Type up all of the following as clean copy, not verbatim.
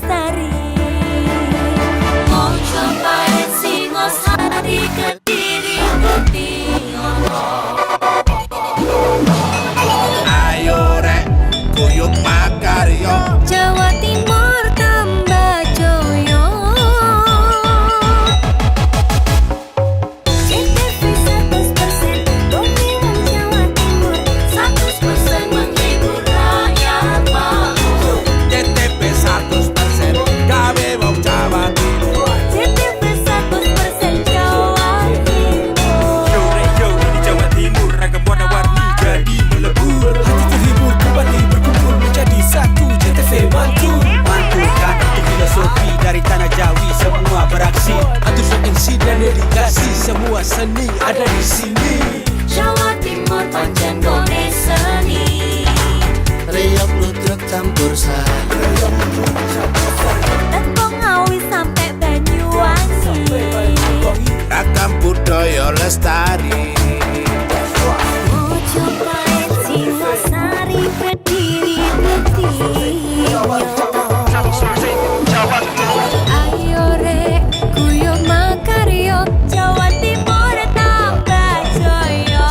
lestari. Mau cobain Singosari, Kediri, Kediri. Ayo rek, kuyuk makaryo. Jawa Timur tambah joyo. CTV 100% Bumi Wong Jawa Timur, 100% menghibur rakyat makmur. CTP 100% gawe wong Jawa Timur. CTV 100% Jawa Timur. Yo di Jawa Timur ragam warna-warni jadi melebur. Hati terhibur kembali berkumpul menjadi satu. JTV mantukan untuk filosofi dari tanah Jawi semua beraksi. Atur MC dan dedikasi semua seni ada di sini. Jawa Timur pancen gone seni. Riok ludruk campur sari. Tembung Ngawi sampai Banyuwangi. Ragam budaya lestari. Mau cobain Singosari, Kediri, Kediri. Ayo rek, kuyuk makaryo. Jawa Timur tambah joyo.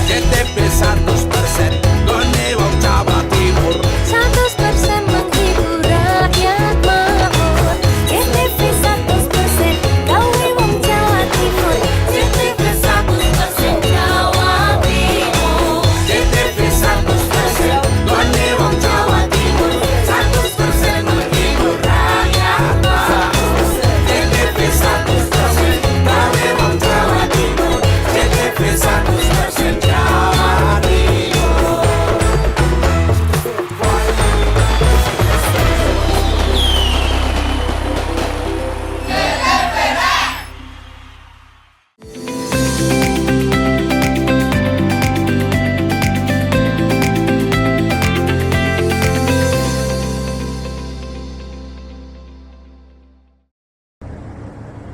CTP 100% gone wong Jawa Timur. 100% menghibur rakyat makmur. CTV 100% gawe wong Jawa Timur. CTV 100% Jawa Timur. CTP 100% gone wong Jawa Timur. 100% menghibur rakyat makmur. CTP 100% gawe wong Jawa Timur. CTP 100% Jawa Timur.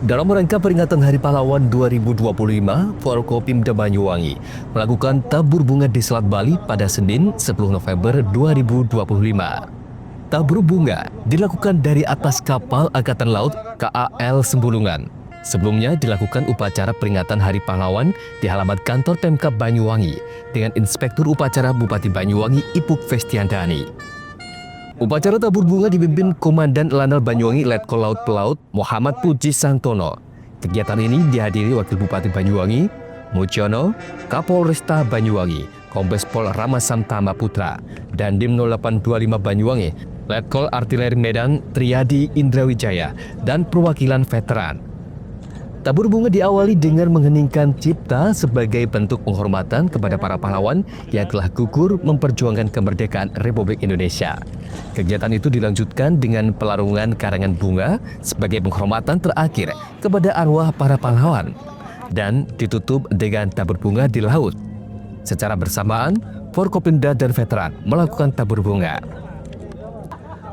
Dalam rangka peringatan Hari Pahlawan 2025, Forkopimda Banyuwangi melakukan tabur bunga di Selat Bali pada Senin 10 November 2025. Tabur bunga dilakukan dari atas kapal Angkatan Laut KAL Sembulungan. Sebelumnya dilakukan upacara peringatan Hari Pahlawan di halaman kantor Pemkab Banyuwangi dengan Inspektur Upacara Bupati Banyuwangi Ipuk Festiandani. Upacara tabur bunga dipimpin Komandan Lanal Banyuwangi Letkol Laut Pelaut Muhammad Puji Santono. Kegiatan ini dihadiri Wakil Bupati Banyuwangi, Mucyono, Kapolresta Banyuwangi, Kombes Pol Ramasantama Putra, dan Dim 0825 Banyuwangi, Letkol Artileri Medan Triadi Indrawijaya, dan perwakilan veteran. Tabur bunga diawali dengan mengheningkan cipta sebagai bentuk penghormatan kepada para pahlawan yang telah gugur memperjuangkan kemerdekaan Republik Indonesia. Kegiatan itu dilanjutkan dengan pelarungan karangan bunga sebagai penghormatan terakhir kepada arwah para pahlawan dan ditutup dengan tabur bunga di laut. Secara bersamaan, Forkopimda dan veteran melakukan tabur bunga.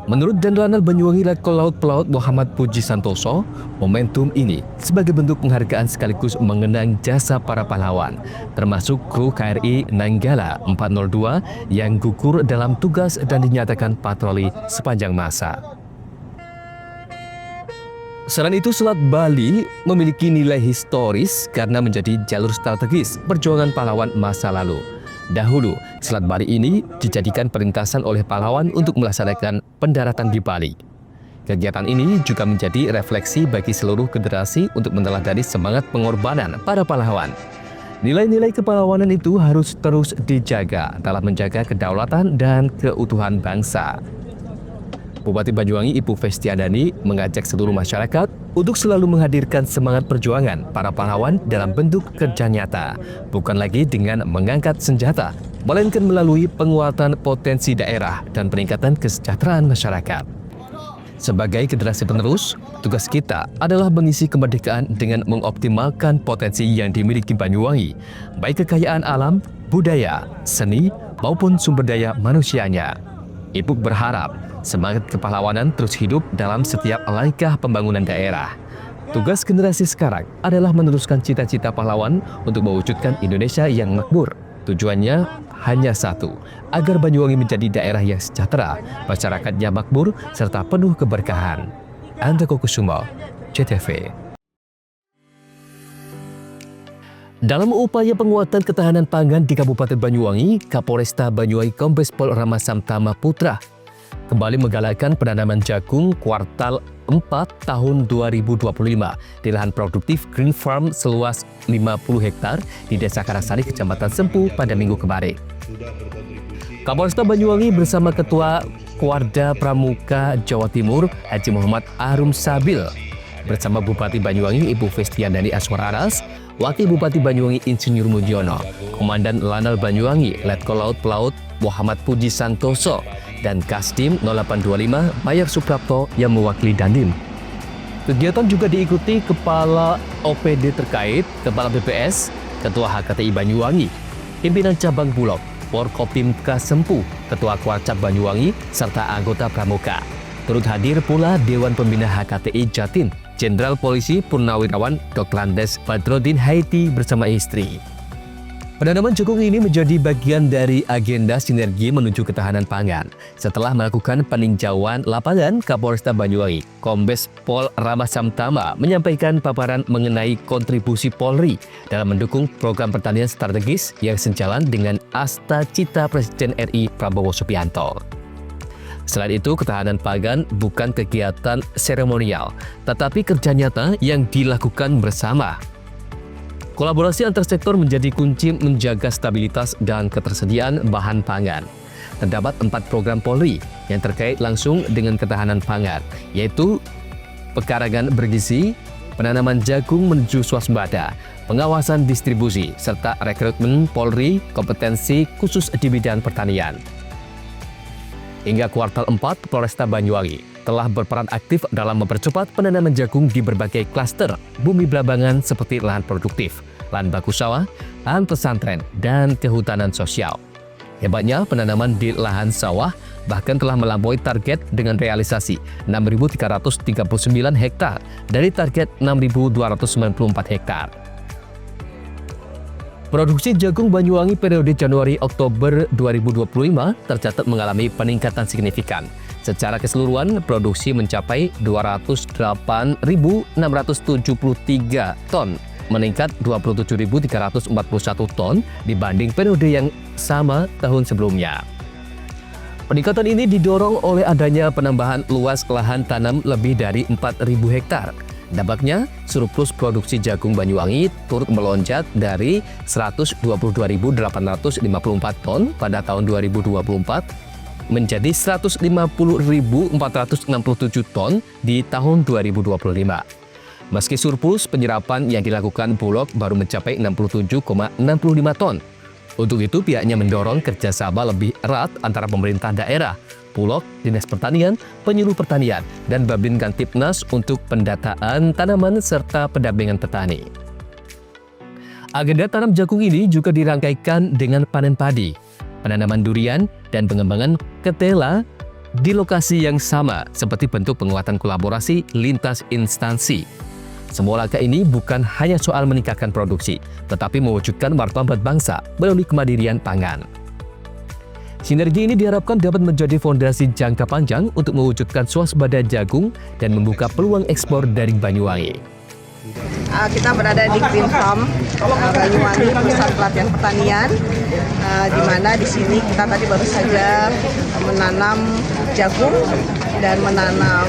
Menurut Danlanal Banyuwangi Letkol Laut Pelaut Muhammad Puji Santoso, momentum ini sebagai bentuk penghargaan sekaligus mengenang jasa para pahlawan, termasuk kru KRI Nanggala 402 yang gugur dalam tugas dan dinyatakan patroli sepanjang masa. Selain itu, Selat Bali memiliki nilai historis karena menjadi jalur strategis perjuangan pahlawan masa lalu. Dahulu, Selat Bali ini dijadikan perlintasan oleh pahlawan untuk melaksanakan pendaratan di Bali. Kegiatan ini juga menjadi refleksi bagi seluruh generasi untuk meneladani semangat pengorbanan para pahlawan. Nilai-nilai kepahlawanan itu harus terus dijaga dalam menjaga kedaulatan dan keutuhan bangsa. Bupati Banyuwangi Ipuk Festiandani mengajak seluruh masyarakat untuk selalu menghadirkan semangat perjuangan para pahlawan dalam bentuk kerja nyata, bukan lagi dengan mengangkat senjata, melainkan melalui penguatan potensi daerah dan peningkatan kesejahteraan masyarakat. Sebagai generasi penerus, tugas kita adalah mengisi kemerdekaan dengan mengoptimalkan potensi yang dimiliki Banyuwangi, baik kekayaan alam, budaya, seni, maupun sumber daya manusianya. Ipuk berharap semangat kepahlawanan terus hidup dalam setiap langkah pembangunan daerah. Tugas generasi sekarang adalah meneruskan cita-cita pahlawan untuk mewujudkan Indonesia yang makmur. Tujuannya hanya satu, agar Banyuwangi menjadi daerah yang sejahtera, masyarakatnya makmur, serta penuh keberkahan. Andoko Kusumo, CTV. Dalam upaya penguatan ketahanan pangan di Kabupaten Banyuwangi, Kapolresta Banyuwangi Kombes Pol Rama Samtama Putra kembali menggalakkan penanaman jagung kuartal 4 tahun 2025 di lahan produktif Green Farm seluas 50 hektar di Desa Karangsari, Kecamatan Sempu pada Minggu kemarin. Kapolresta Banyuwangi bersama Ketua Kuarda Pramuka Jawa Timur Haji Muhammad Arum Sabil bersama Bupati Banyuwangi Ibu Festiandani Aswar Aras, Wakil Bupati Banyuwangi Insinyur Mujiono, Komandan Lanal Banyuwangi Letkol Laut Pelaut Muhammad Puji Santoso, dan Kasdim 0825 Mayor Suprapto yang mewakili Dandim. Kegiatan juga diikuti Kepala OPD terkait, Kepala BPS, Ketua HKTI Banyuwangi, Pimpinan Cabang Bulog, Forkopimka Sempu, Ketua Kuarcap Banyuwangi, serta anggota Pramuka. Turut hadir pula Dewan Pembina HKTI Jatim, Jenderal Polisi Purnawirawan Dr. Andes Badrodin Haiti bersama istri. Penanaman jagung ini menjadi bagian dari agenda sinergi menuju ketahanan pangan. Setelah melakukan peninjauan lapangan, Kapolresta Banyuwangi, Kombes Pol Rama Samtama menyampaikan paparan mengenai kontribusi Polri dalam mendukung program pertanian strategis yang sejalan dengan Asta Cita Presiden RI Prabowo Subianto. Selain itu, ketahanan pangan bukan kegiatan seremonial, tetapi kerja nyata yang dilakukan bersama. Kolaborasi antar sektor menjadi kunci menjaga stabilitas dan ketersediaan bahan pangan. Terdapat 4 program Polri yang terkait langsung dengan ketahanan pangan, yaitu pekarangan bergizi, penanaman jagung menuju swasembada, pengawasan distribusi, serta rekrutmen Polri kompetensi khusus di bidang pertanian. Hingga kuartal 4, Polresta Banyuwangi telah berperan aktif dalam mempercepat penanaman jagung di berbagai klaster bumi belambangan seperti lahan produktif, lahan baku sawah, lahan pesantren, dan kehutanan sosial. Hebatnya, penanaman di lahan sawah bahkan telah melampaui target dengan realisasi 6.339 hektar dari target 6.294 hektar. Produksi jagung Banyuwangi periode Januari-Oktober 2025 tercatat mengalami peningkatan signifikan. Secara keseluruhan, produksi mencapai 208.673 ton, meningkat 27.341 ton dibanding periode yang sama tahun sebelumnya. Peningkatan ini didorong oleh adanya penambahan luas lahan tanam lebih dari 4.000 hektar. Dampaknya, surplus produksi jagung Banyuwangi turut melonjak dari 122.854 ton pada tahun 2024 menjadi 150.467 ton di tahun 2025. Meski surplus, penyerapan yang dilakukan Bulog baru mencapai 67,65 ton. Untuk itu, pihaknya mendorong kerjasama lebih erat antara pemerintah daerah, Bulog, Dinas Pertanian, Penyuluh Pertanian, dan Babin Kantipnas untuk pendataan tanaman serta pendampingan petani. Agenda tanam jagung ini juga dirangkaikan dengan panen padi, penanaman durian, dan pengembangan ketela di lokasi yang sama seperti bentuk penguatan kolaborasi lintas instansi. Semua langkah ini bukan hanya soal meningkatkan produksi, tetapi mewujudkan martabat bangsa melalui kemandirian pangan. Sinergi ini diharapkan dapat menjadi fondasi jangka panjang untuk mewujudkan swasembada jagung dan membuka peluang ekspor dari Banyuwangi. Kita berada di Green Farm Banyuwangi, pusat pelatihan pertanian, di mana di sini kita tadi baru saja menanam jagung dan menanam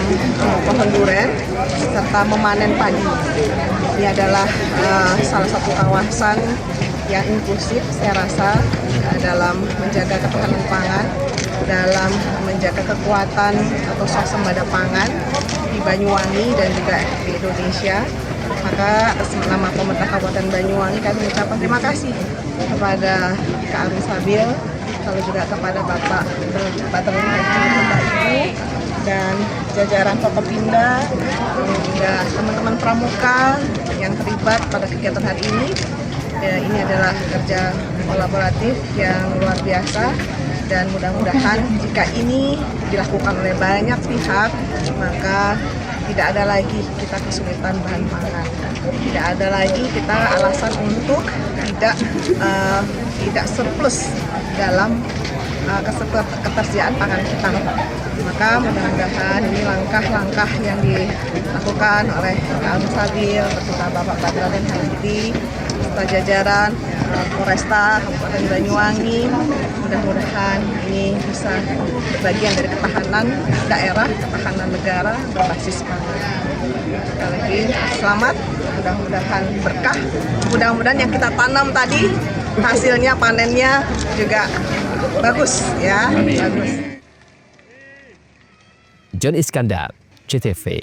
pohon durian serta memanen padi. Ini adalah salah satu kawasan yang inklusif, saya rasa, dalam menjaga ketahanan pangan, dalam menjaga kekuatan atau swasembada pangan di Banyuwangi dan juga di Indonesia. Maka atas nama pemerintah Kabupaten Banyuwangi kami mengucapkan terima kasih kepada Kak Arum Sabil, lalu juga kepada Bapak Badrodin Haiti, Bapak Ibu, dan jajaran Forkopimda, juga teman-teman pramuka yang terlibat pada kegiatan hari ini. Ya, ini adalah kerja kolaboratif yang luar biasa dan mudah-mudahan jika ini dilakukan oleh banyak pihak, maka tidak ada lagi kita kesulitan bahan pangan. Tidak ada lagi kita alasan untuk tidak surplus dalam ketersediaan pangan kita. Maka mudah-mudahan ini langkah-langkah yang dilakukan oleh Pak Al-Musabil, beserta Bapak Badrodin Habibie, beserta jajaran Polresta Kabupaten Banyuwangi, mudah-mudahan ini bisa bagian dari ketahanan daerah, ketahanan negara berbasis pangan. Sekali lagi selamat, mudah-mudahan berkah, mudah-mudahan yang kita tanam tadi hasilnya panennya juga bagus ya. Bagus. John Iskandar, CTV.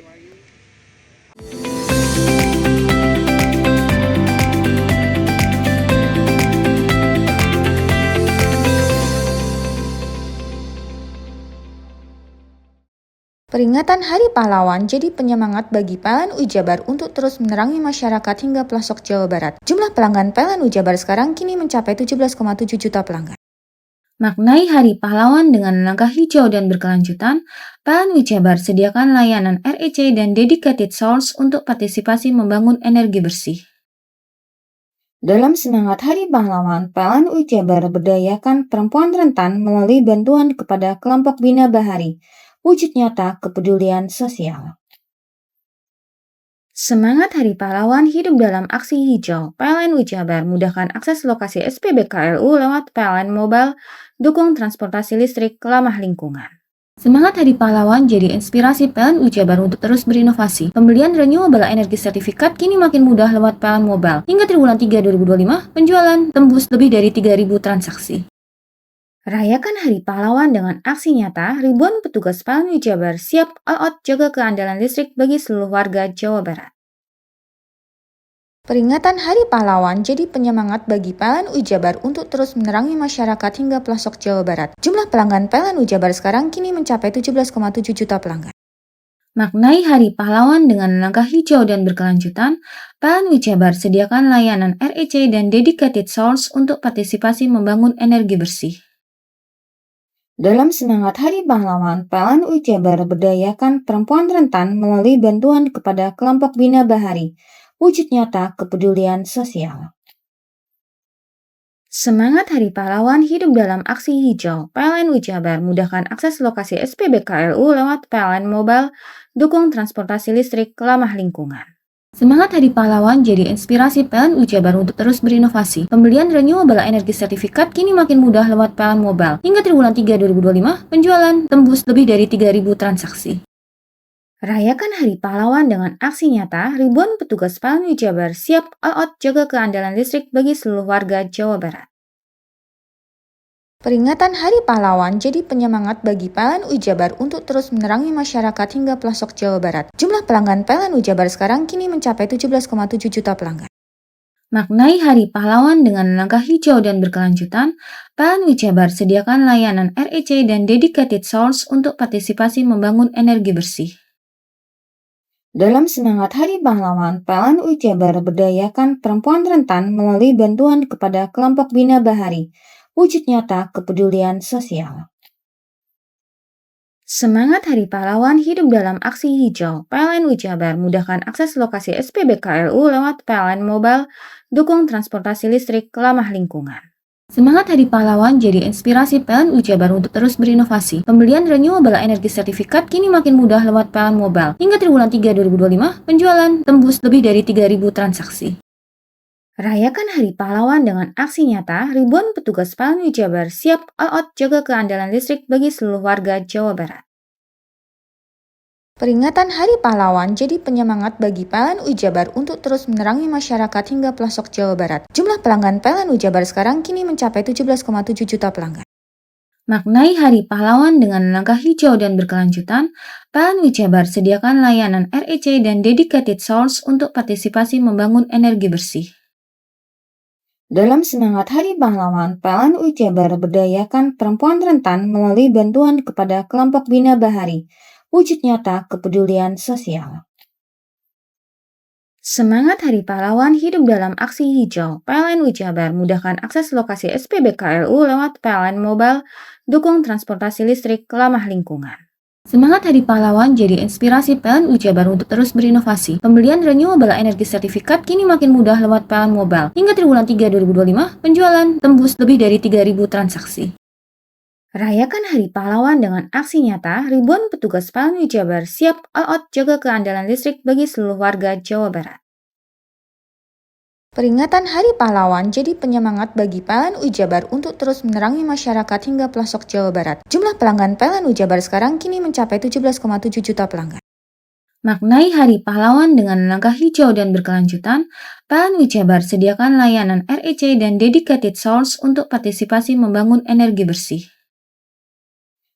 Peringatan Hari Pahlawan jadi penyemangat bagi PLN Jabar untuk terus menerangi masyarakat hingga pelosok Jawa Barat. Jumlah pelanggan PLN Jabar sekarang kini mencapai 17,7 juta pelanggan. Maknai Hari Pahlawan dengan langkah hijau dan berkelanjutan, PLN Jabar sediakan layanan REC dan dedicated source untuk partisipasi membangun energi bersih. Dalam semangat Hari Pahlawan, PLN Jabar berdayakan perempuan rentan melalui bantuan kepada kelompok Bina Bahari, wujud nyata kepedulian sosial. Semangat Hari Pahlawan hidup dalam aksi hijau. PLN Jabar mudahkan akses lokasi SPBKLU lewat PLN Mobile, dukung transportasi listrik ramah lingkungan. Semangat Hari Pahlawan jadi inspirasi PLN Jabar untuk terus berinovasi. Pembelian renewable energy sertifikat kini makin mudah lewat PLN Mobile. Hingga triwulan 3 2025, penjualan tembus lebih dari 3.000 transaksi. Rayakan Hari Pahlawan dengan aksi nyata, ribuan petugas PLN Jabar siap all out jaga keandalan listrik bagi seluruh warga Jawa Barat. Peringatan Hari Pahlawan jadi penyemangat bagi PLN Jabar untuk terus menerangi masyarakat hingga pelosok Jawa Barat. Jumlah pelanggan PLN Jabar sekarang kini mencapai 17,7 juta pelanggan. Maknai Hari Pahlawan dengan langkah hijau dan berkelanjutan, PLN Jabar sediakan layanan REC dan dedicated source untuk partisipasi membangun energi bersih. Dalam semangat Hari Pahlawan, PLN Jabar berdayakan perempuan rentan melalui bantuan kepada kelompok Bina Bahari, wujud nyata kepedulian sosial. Semangat Hari Pahlawan hidup dalam aksi hijau. PLN Jabar mudahkan akses lokasi SPBKLU lewat PLN Mobile, dukung transportasi listrik ramah lingkungan. Semangat Hari Pahlawan jadi inspirasi PLN Jabar untuk terus berinovasi. Pembelian renewable energy sertifikat kini makin mudah lewat PLN Mobile. Hingga triwulan 3 2025, penjualan tembus lebih dari 3.000 transaksi. Rayakan Hari Pahlawan dengan aksi nyata, ribuan petugas PLN Jabar siap all out jaga keandalan listrik bagi seluruh warga Jawa Barat. Peringatan Hari Pahlawan jadi penyemangat bagi PLN Jabar untuk terus menerangi masyarakat hingga pelosok Jawa Barat. Jumlah pelanggan PLN Jabar sekarang kini mencapai 17,7 juta pelanggan. Maknai Hari Pahlawan dengan langkah hijau dan berkelanjutan, PLN Jabar sediakan layanan REC dan dedicated source untuk partisipasi membangun energi bersih. Dalam semangat Hari Pahlawan, PLN Jabar berdayakan perempuan rentan melalui bantuan kepada kelompok Bina Bahari, wujud nyata kepedulian sosial. Semangat Hari Pahlawan hidup dalam aksi hijau. PLN Jabar mudahkan akses lokasi SPBKLU lewat PLN Mobile, dukung transportasi listrik ramah lingkungan. Semangat Hari Pahlawan jadi inspirasi PLN Jabar untuk terus berinovasi. Pembelian renewable energy sertifikat kini makin mudah lewat PLN Mobile. Hingga triwulan 3 2025, penjualan tembus lebih dari 3.000 transaksi. Rayakan Hari Pahlawan dengan aksi nyata, ribuan petugas PLN Jabar siap all out jaga keandalan listrik bagi seluruh warga Jawa Barat. Peringatan Hari Pahlawan jadi penyemangat bagi PLN Jabar untuk terus menerangi masyarakat hingga pelosok Jawa Barat. Jumlah pelanggan PLN Jabar sekarang kini mencapai 17,7 juta pelanggan. Maknai Hari Pahlawan dengan langkah hijau dan berkelanjutan, PLN Jabar sediakan layanan REC dan dedicated source untuk partisipasi membangun energi bersih. Dalam semangat Hari Pahlawan, PLN Jabar berdayakan perempuan rentan melalui bantuan kepada kelompok Bina Bahari, wujud nyata kepedulian sosial. Semangat Hari Pahlawan hidup dalam aksi hijau. PLN Jabar mudahkan akses lokasi SPBKLU lewat PLN Mobile, dukung transportasi listrik ramah lingkungan. Semangat Hari Pahlawan jadi inspirasi PLN Jabar untuk terus berinovasi. Pembelian renewable energy sertifikat kini makin mudah lewat PLN Mobile. Hingga triwulan 3 2025, penjualan tembus lebih dari 3.000 transaksi. Rayakan Hari Pahlawan dengan aksi nyata, ribuan petugas PLN Jabar siap all out jaga keandalan listrik bagi seluruh warga Jawa Barat. Peringatan Hari Pahlawan jadi penyemangat bagi PLN Jabar untuk terus menerangi masyarakat hingga pelosok Jawa Barat. Jumlah pelanggan PLN Jabar sekarang kini mencapai 17,7 juta pelanggan. Maknai Hari Pahlawan dengan langkah hijau dan berkelanjutan, PLN Jabar sediakan layanan REC dan dedicated source untuk partisipasi membangun energi bersih.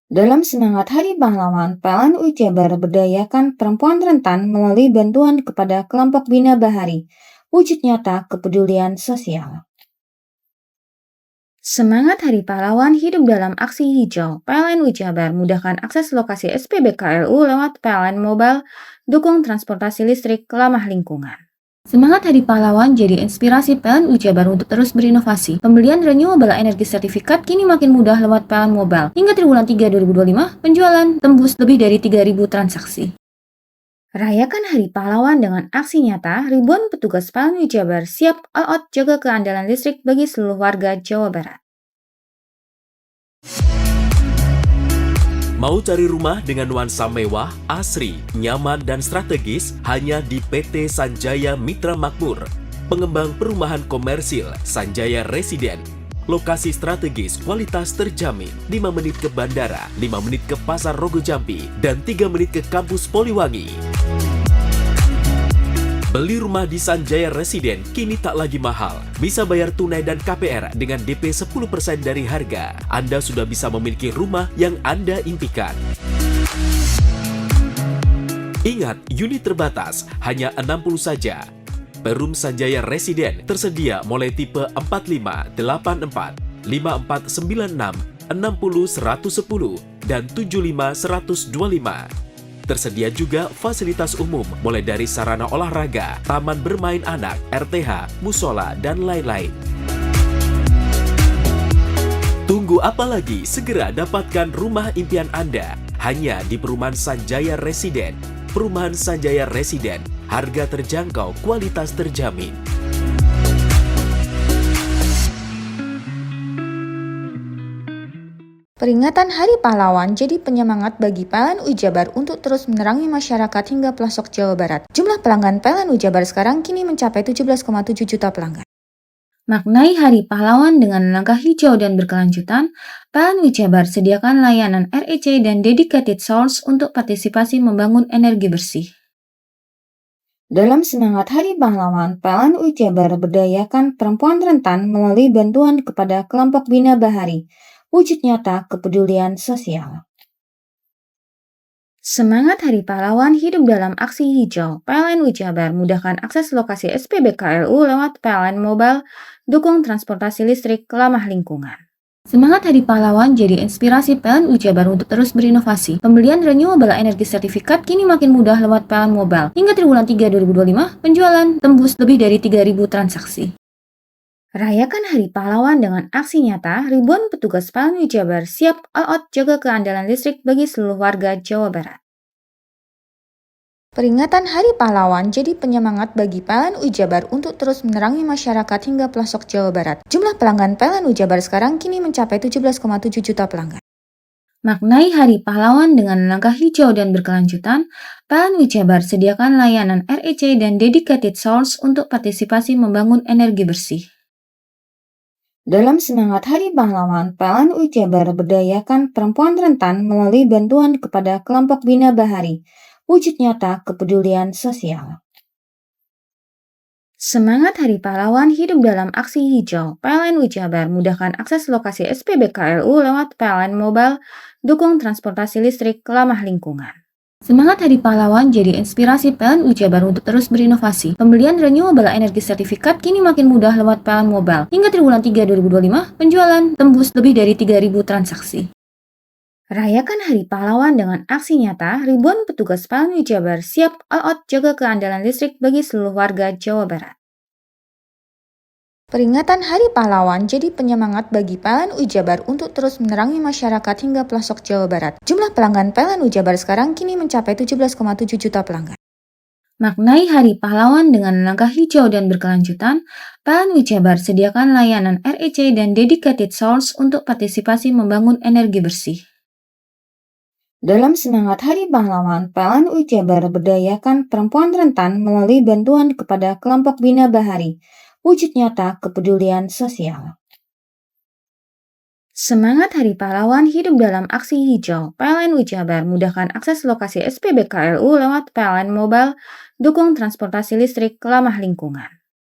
Dalam semangat Hari Pahlawan, PLN Jabar berdayakan perempuan rentan melalui bantuan kepada kelompok Bina Bahari. Wujud nyata kepedulian sosial. Semangat Hari Pahlawan hidup dalam aksi hijau. PLN Jabar mudahkan akses lokasi SPBKLU lewat PLN Mobile, dukung transportasi listrik ramah lingkungan. Semangat Hari Pahlawan jadi inspirasi PLN Jabar untuk terus berinovasi. Pembelian renewable energy sertifikat kini makin mudah lewat PLN Mobile. Hingga triwulan 3 2025, penjualan tembus lebih dari 3.000 transaksi. Rayakan Hari Pahlawan dengan aksi nyata, ribuan petugas PLN Jabar siap all out jaga keandalan listrik bagi seluruh warga Jawa Barat. Mau cari rumah dengan nuansa mewah, asri, nyaman, dan strategis hanya di PT Sanjaya Mitra Makmur. Pengembang perumahan komersil Sanjaya Residen. Lokasi strategis, kualitas terjamin. 5 menit ke bandara, 5 menit ke Pasar Rogo Jambi, dan 3 menit ke kampus Poliwangi. Beli rumah di Sanjaya Residen kini tak lagi mahal. Bisa bayar tunai dan KPR dengan DP 10% dari harga. Anda sudah bisa memiliki rumah yang Anda impikan. Ingat, unit terbatas, hanya 60 saja. Perum Sanjaya Residen tersedia mulai tipe 45, 84, 5496, 60 110, dan 75 125. Tersedia juga fasilitas umum mulai dari sarana olahraga, taman bermain anak, RTH, musola, dan lain-lain. Tunggu apa lagi? Segera dapatkan rumah impian Anda hanya di Perumahan Sanjaya Residen. Perumahan Sanjaya Residen, harga terjangkau, kualitas terjamin. Peringatan Hari Pahlawan jadi penyemangat bagi PLN Jabar untuk terus menerangi masyarakat hingga pelosok Jawa Barat. Jumlah pelanggan PLN Jabar sekarang kini mencapai 17,7 juta pelanggan. Maknai Hari Pahlawan dengan langkah hijau dan berkelanjutan, PLN Jabar sediakan layanan REC dan dedicated source untuk partisipasi membangun energi bersih. Dalam semangat Hari Pahlawan, PLN Jabar berdayakan perempuan rentan melalui bantuan kepada kelompok Bina Bahari. Wujud nyata kepedulian sosial. Semangat Hari Pahlawan hidup dalam aksi hijau. PLN Jabar mudahkan akses lokasi SPBKLU lewat PLN Mobile, dukung transportasi listrik ramah lingkungan. Semangat Hari Pahlawan jadi inspirasi PLN Jabar untuk terus berinovasi. Pembelian renewable energy sertifikat kini makin mudah lewat PLN Mobile. Hingga triwulan 3 2025, penjualan tembus lebih dari 3.000 transaksi. Rayakan Hari Pahlawan dengan aksi nyata, ribuan petugas PLN Jabar siap all out jaga keandalan listrik bagi seluruh warga Jawa Barat. Peringatan Hari Pahlawan jadi penyemangat bagi PLN Jabar untuk terus menerangi masyarakat hingga pelosok Jawa Barat. Jumlah pelanggan PLN Jabar sekarang kini mencapai 17,7 juta pelanggan. Maknai Hari Pahlawan dengan langkah hijau dan berkelanjutan, PLN Jabar sediakan layanan REC dan dedicated source untuk partisipasi membangun energi bersih. Dalam semangat Hari Pahlawan, PLN Jabar berdayakan perempuan rentan melalui bantuan kepada kelompok Bina Bahari. Wujud nyata kepedulian sosial. Semangat Hari Pahlawan hidup dalam aksi hijau. PLN Jabar mudahkan akses lokasi SPBKLU lewat PLN Mobile, dukung transportasi listrik ramah lingkungan. Semangat Hari Pahlawan jadi inspirasi PLN Jabar untuk terus berinovasi. Pembelian renewable energy sertifikat kini makin mudah lewat PLN Mobile. Hingga triwulan 3 2025, penjualan tembus lebih dari 3.000 transaksi. Rayakan Hari Pahlawan dengan aksi nyata, ribuan petugas PLN Jabar siap all out jaga keandalan listrik bagi seluruh warga Jawa Barat. Peringatan Hari Pahlawan jadi penyemangat bagi PLN Ujabar untuk terus menerangi masyarakat hingga pelosok Jawa Barat. Jumlah pelanggan PLN Ujabar sekarang kini mencapai 17,7 juta pelanggan. Maknai Hari Pahlawan dengan langkah hijau dan berkelanjutan, PLN Ujabar sediakan layanan REC dan dedicated source untuk partisipasi membangun energi bersih. Dalam semangat Hari Pahlawan, PLN Ujabar berdayakan perempuan rentan melalui bantuan kepada kelompok Bina Bahari, wujud nyata kepedulian sosial. Semangat Hari Pahlawan hidup dalam aksi hijau. PLN Ujabar mudahkan akses lokasi SPBKLU lewat PLN Mobile, dukung transportasi listrik ramah lingkungan.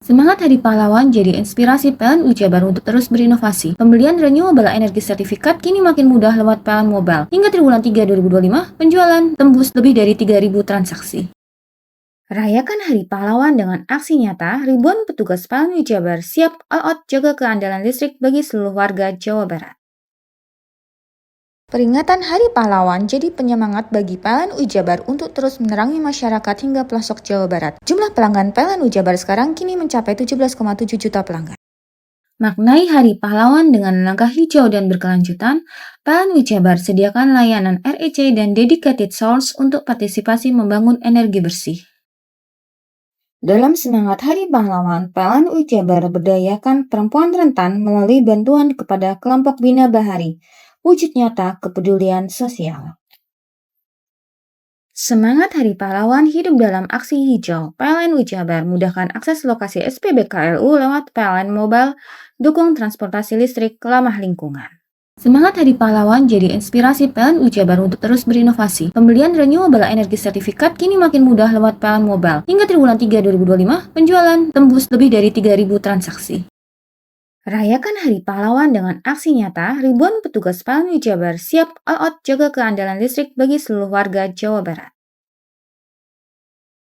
Semangat Hari Pahlawan jadi inspirasi PLN Ujabar untuk terus berinovasi. Pembelian renewable energy sertifikat kini makin mudah lewat PLN Mobile. Hingga triwulan 3 2025, penjualan tembus lebih dari 3.000 transaksi. Rayakan Hari Pahlawan dengan aksi nyata, ribuan petugas PLN Ujabar siap all out jaga keandalan listrik bagi seluruh warga Jawa Barat. Peringatan Hari Pahlawan jadi penyemangat bagi PLN Ujabar untuk terus menerangi masyarakat hingga pelosok Jawa Barat. Jumlah pelanggan PLN Ujabar sekarang kini mencapai 17,7 juta pelanggan. Maknai Hari Pahlawan dengan langkah hijau dan berkelanjutan, PLN Ujabar sediakan layanan REC dan dedicated source untuk partisipasi membangun energi bersih. Dalam semangat Hari Pahlawan, PLN Ujabar berdayakan perempuan rentan melalui bantuan kepada kelompok Bina Bahari, wujud nyata kepedulian sosial. Semangat Hari Pahlawan hidup dalam aksi hijau. PLN Ujabar mudahkan akses lokasi SPBKLU lewat PLN Mobile, dukung transportasi listrik ramah lingkungan. Semangat Hari Pahlawan jadi inspirasi PLN Ujabar untuk terus berinovasi. Pembelian renewable energy sertifikat kini makin mudah lewat PLN Mobile. Hingga triwulan 3 2025, penjualan tembus lebih dari 3.000 transaksi. Rayakan Hari Pahlawan dengan aksi nyata, ribuan petugas PLN Ujabar siap all out jaga keandalan listrik bagi seluruh warga Jawa Barat.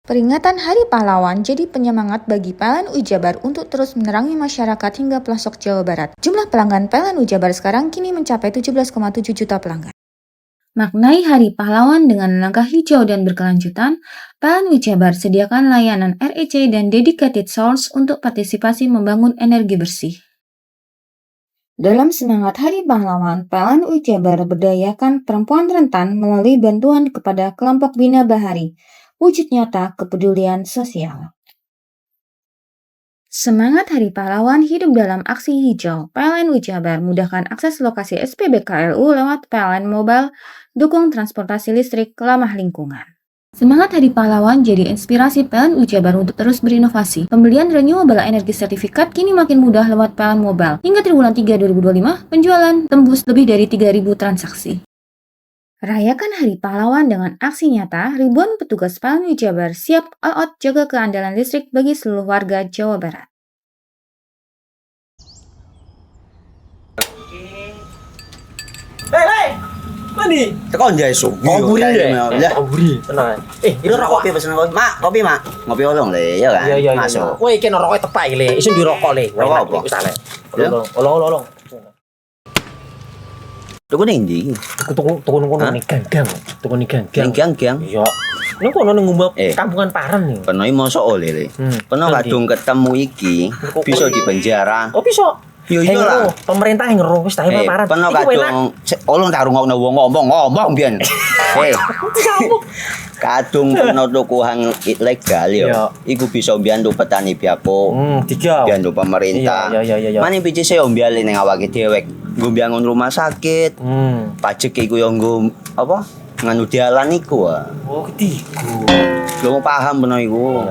Peringatan Hari Pahlawan jadi penyemangat bagi PLN Ujabar untuk terus menerangi masyarakat hingga pelosok Jawa Barat. Jumlah pelanggan PLN Ujabar sekarang kini mencapai 17,7 juta pelanggan. Maknai Hari Pahlawan dengan langkah hijau dan berkelanjutan, PLN Ujabar sediakan layanan REC dan dedicated source untuk partisipasi membangun energi bersih. Dalam semangat Hari Pahlawan, PLN Ujabar berdayakan perempuan rentan melalui bantuan kepada kelompok Bina Bahari, wujud nyata kepedulian sosial. Semangat Hari Pahlawan hidup dalam aksi hijau. PLN Ujabar mudahkan akses lokasi SPBKLU lewat PLN Mobile, dukung transportasi listrik ramah lingkungan. Semangat Hari Pahlawan jadi inspirasi PLN Ujabar untuk terus berinovasi. Pembelian renewable energy sertifikat kini makin mudah lewat PLN Mobile. Hingga triwulan 3 2025, penjualan tembus lebih dari 3.000 transaksi. Rayakan Hari Pahlawan dengan aksi nyata, ribuan petugas PLN Ujabar siap all out jaga keandalan listrik bagi seluruh warga Jawa Barat. Hei, mandi. Tekan jaya su. Koburi ya. Koburi, tenang. Ini rokok. Kopi pesen kopi. Mak, kopi mak. Ngopi olong le, ya kan? Iya. Masuk. Woi, iki rokoknya tepak iki le. Isin dirokok le. Rokok apa? Wis ale. Ya. Olong. Tuku ning ndi? Tuku ngono ning gang. Tuku ning gang. Ning gang. Iya. Ning kono ning ngumbar Eh. kampungan Paren nih. Peno iki mosok oleh le. Peno Nanti. kadung ketemu iki bisa dipenjara. Oh bisa. Yo iya lah. Pemerintah yang ngeru wis tahe Paren. Peno Iki enak. kadung olong tak rungokno wong ngomong biyen. Kadung peno tuku hang ilegal Iya. yo. Iku bisa mbiyantu petani biako. Tiga. Mbiyantu pemerintah. Iya. Mane picise yo mbiale ning awake dewek. Nggo mbiyangun rumah sakit. Pajak iku yo nggo apa? Nganu dalan iku ah. Oh, ketiku. Lu paham peno iku.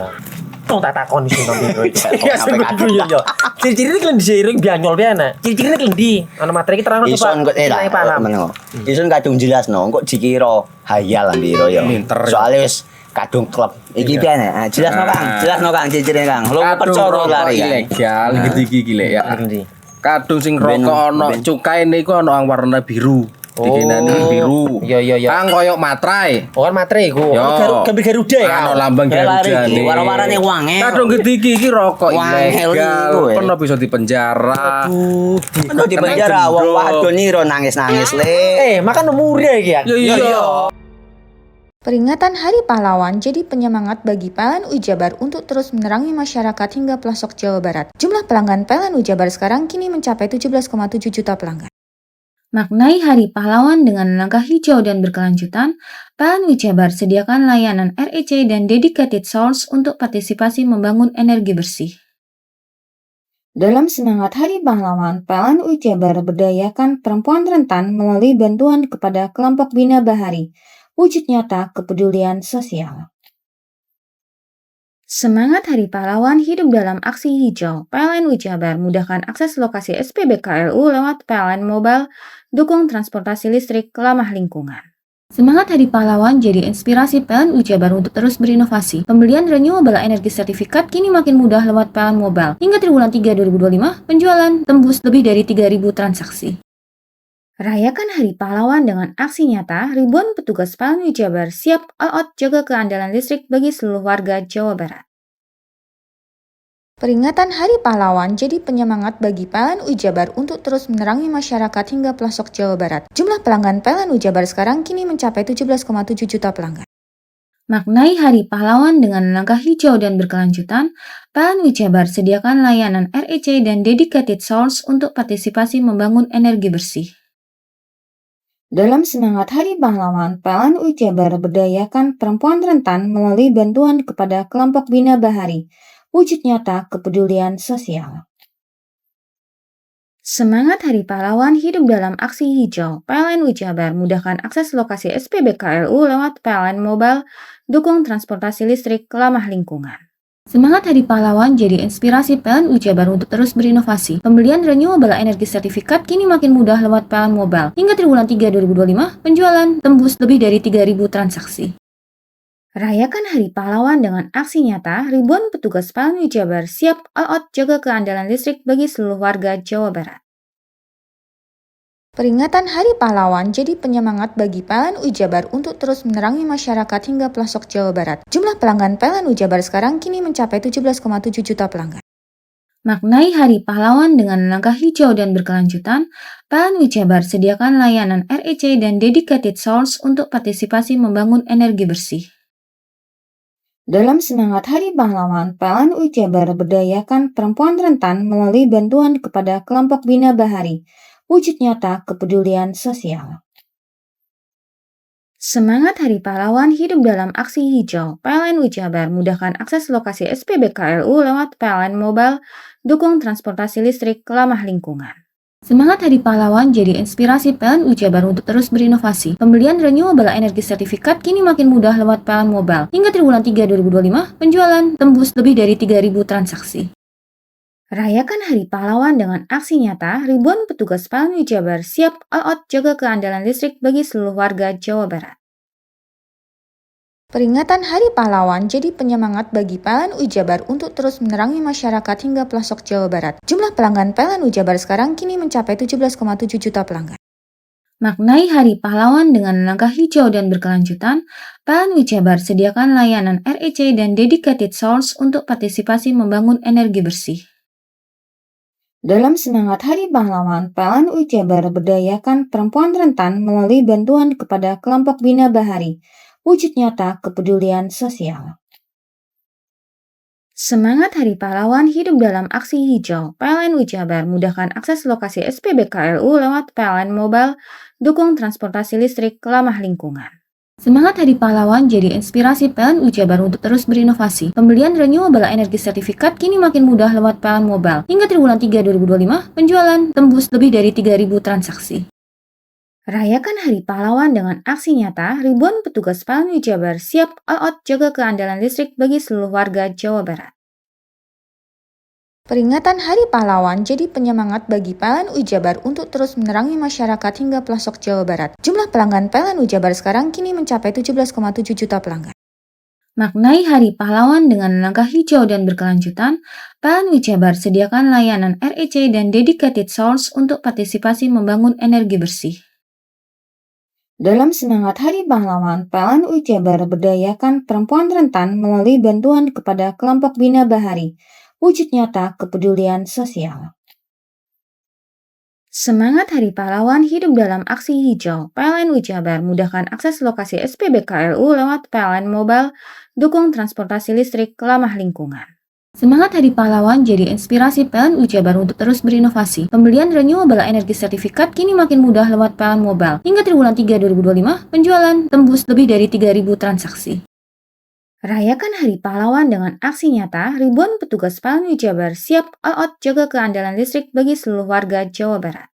Tong tak takon sing nang biro iki. Iya, sampe kadung. Iya. Ciri-cirine klend diseiring bianyol piana. Ciri-cirine klendi. Ana materi terang Ison kok Nilai paham. meneng. Ison kadung jelasno, kok dikira hayal ambiro ya. Soale wis kadung klub. Iki piye nek? Jelasno Kang, ciri-cirine Kang. Lu percaya lari kan. Ilegal iki lek ya. Klendi. Kadung sing rokok ana cukae niku ana yang warna biru. Dikenani biru. Iya. Kang koyo matrai. Oh kan materi iku. Yo. Gambar Garuda ya. Ana lambang Garuda. Warna-warnane wange. Kadung gede iki rokok Wangel ilegal. iku, eh. Pernah bisa dipenjara. Penuh di penjara wong wadon niro nangis-nangis le. Makan umure iki ya. Iya. Peringatan Hari Pahlawan jadi penyemangat bagi PLN Ujabar untuk terus menerangi masyarakat hingga pelosok Jawa Barat. Jumlah pelanggan PLN Ujabar sekarang kini mencapai 17,7 juta pelanggan. Maknai Hari Pahlawan dengan langkah hijau dan berkelanjutan, PLN Ujabar sediakan layanan REC dan Dedicated Source untuk partisipasi membangun energi bersih. Dalam semangat Hari Pahlawan, PLN Ujabar berdayakan perempuan rentan melalui bantuan kepada kelompok Bina Bahari, wujud nyata kepedulian sosial. Semangat Hari Pahlawan hidup dalam aksi hijau. PLN Ujabar mudahkan akses lokasi SPBKLU lewat PLN Mobile, dukung transportasi listrik ramah lingkungan. Semangat Hari Pahlawan jadi inspirasi PLN Ujabar untuk terus berinovasi. Pembelian renewable energy sertifikat kini makin mudah lewat PLN Mobile. Hingga triwulan 3 2025, penjualan tembus lebih dari 3.000 transaksi. Rayakan Hari Pahlawan dengan aksi nyata, ribuan petugas PLN Ujabar siap all out jaga keandalan listrik bagi seluruh warga Jawa Barat. Peringatan Hari Pahlawan jadi penyemangat bagi PLN Ujabar untuk terus menerangi masyarakat hingga pelosok Jawa Barat. Jumlah pelanggan PLN Ujabar sekarang kini mencapai 17,7 juta pelanggan. Maknai Hari Pahlawan dengan langkah hijau dan berkelanjutan, PLN Ujabar sediakan layanan REC dan Dedicated Source untuk partisipasi membangun energi bersih. Dalam semangat Hari Pahlawan, PLN Ujabar berdayakan perempuan rentan melalui bantuan kepada kelompok Bina Bahari, wujud nyata kepedulian sosial. Semangat Hari Pahlawan hidup dalam aksi hijau. PLN Ujabar mudahkan akses lokasi SPBKLU lewat PLN Mobile, dukung transportasi listrik ramah lingkungan. Semangat Hari Pahlawan jadi inspirasi PLN Ujabar untuk terus berinovasi. Pembelian renewable energy sertifikat kini makin mudah lewat PLN Mobile. Hingga triwulan 3 2025, penjualan tembus lebih dari 3.000 transaksi. Rayakan Hari Pahlawan dengan aksi nyata, ribuan petugas PLN Ujabar siap all out jaga keandalan listrik bagi seluruh warga Jawa Barat. Peringatan Hari Pahlawan jadi penyemangat bagi PLN Ujabar untuk terus menerangi masyarakat hingga pelosok Jawa Barat. Jumlah pelanggan PLN Ujabar sekarang kini mencapai 17,7 juta pelanggan. Maknai Hari Pahlawan dengan langkah hijau dan berkelanjutan, PLN Ujabar sediakan layanan REC dan Dedicated Source untuk partisipasi membangun energi bersih. Dalam semangat Hari Pahlawan, PLN Ujabar berdayakan perempuan rentan melalui bantuan kepada kelompok Bina Bahari, wujud nyata kepedulian sosial. Semangat Hari Pahlawan hidup dalam aksi hijau. PLN Ujabar mudahkan akses lokasi SPBKLU lewat PLN Mobile, dukung transportasi listrik ramah lingkungan. Semangat Hari Pahlawan jadi inspirasi PLN Ujabar untuk terus berinovasi. Pembelian renewable energy sertifikat kini makin mudah lewat PLN Mobile. Hingga triwulan 3 2025, penjualan tembus lebih dari 3.000 transaksi. Rayakan Hari Pahlawan dengan aksi nyata, ribuan petugas PLN Ujabar siap all out jaga keandalan listrik bagi seluruh warga Jawa Barat. Peringatan Hari Pahlawan jadi penyemangat bagi PLN Ujabar untuk terus menerangi masyarakat hingga pelosok Jawa Barat. Jumlah pelanggan PLN Ujabar sekarang kini mencapai 17,7 juta pelanggan. Maknai Hari Pahlawan dengan langkah hijau dan berkelanjutan, PLN Ujabar sediakan layanan REC dan Dedicated Source untuk partisipasi membangun energi bersih. Dalam semangat Hari Pahlawan, PLN Ujabar berdayakan perempuan rentan melalui bantuan kepada kelompok Bina Bahari, wujud nyata kepedulian sosial. Semangat Hari Pahlawan hidup dalam aksi hijau. PLN Ujabar mudahkan akses lokasi SPBKLU lewat PLN Mobile, dukung transportasi listrik ramah lingkungan. Semangat Hari Pahlawan jadi inspirasi PLN Ujabar untuk terus berinovasi. Pembelian renewable energy sertifikat kini makin mudah lewat PLN Mobile. Hingga triwulan 3 2025, penjualan tembus lebih dari 3.000 transaksi. Rayakan Hari Pahlawan dengan aksi nyata, ribuan petugas PLN Ujabar siap all out jaga keandalan listrik bagi seluruh warga Jawa Barat. Peringatan Hari Pahlawan jadi penyemangat bagi PLN Ujabar untuk terus menerangi masyarakat hingga pelosok Jawa Barat. Jumlah pelanggan PLN Ujabar sekarang kini mencapai 17,7 juta pelanggan. Maknai Hari Pahlawan dengan langkah hijau dan berkelanjutan, PLN Ujabar sediakan layanan REC dan Dedicated Source untuk partisipasi membangun energi bersih. Dalam semangat Hari Pahlawan, PLN Ujabar berdayakan perempuan rentan melalui bantuan kepada kelompok Bina Bahari, wujud nyata kepedulian sosial. Semangat Hari Pahlawan hidup dalam aksi hijau. PLN Ujabar mudahkan akses lokasi SPBKLU lewat PLN Mobile, dukung transportasi listrik ramah lingkungan. Semangat Hari Pahlawan jadi inspirasi PLN Ujabar untuk terus berinovasi. Pembelian renewable energy sertifikat kini makin mudah lewat PLN Mobile. Hingga triwulan 3 2025, penjualan tembus lebih dari 3.000 transaksi. Rayakan Hari Pahlawan dengan aksi nyata, ribuan petugas PLN Ujabar siap all out jaga keandalan listrik bagi seluruh warga Jawa Barat.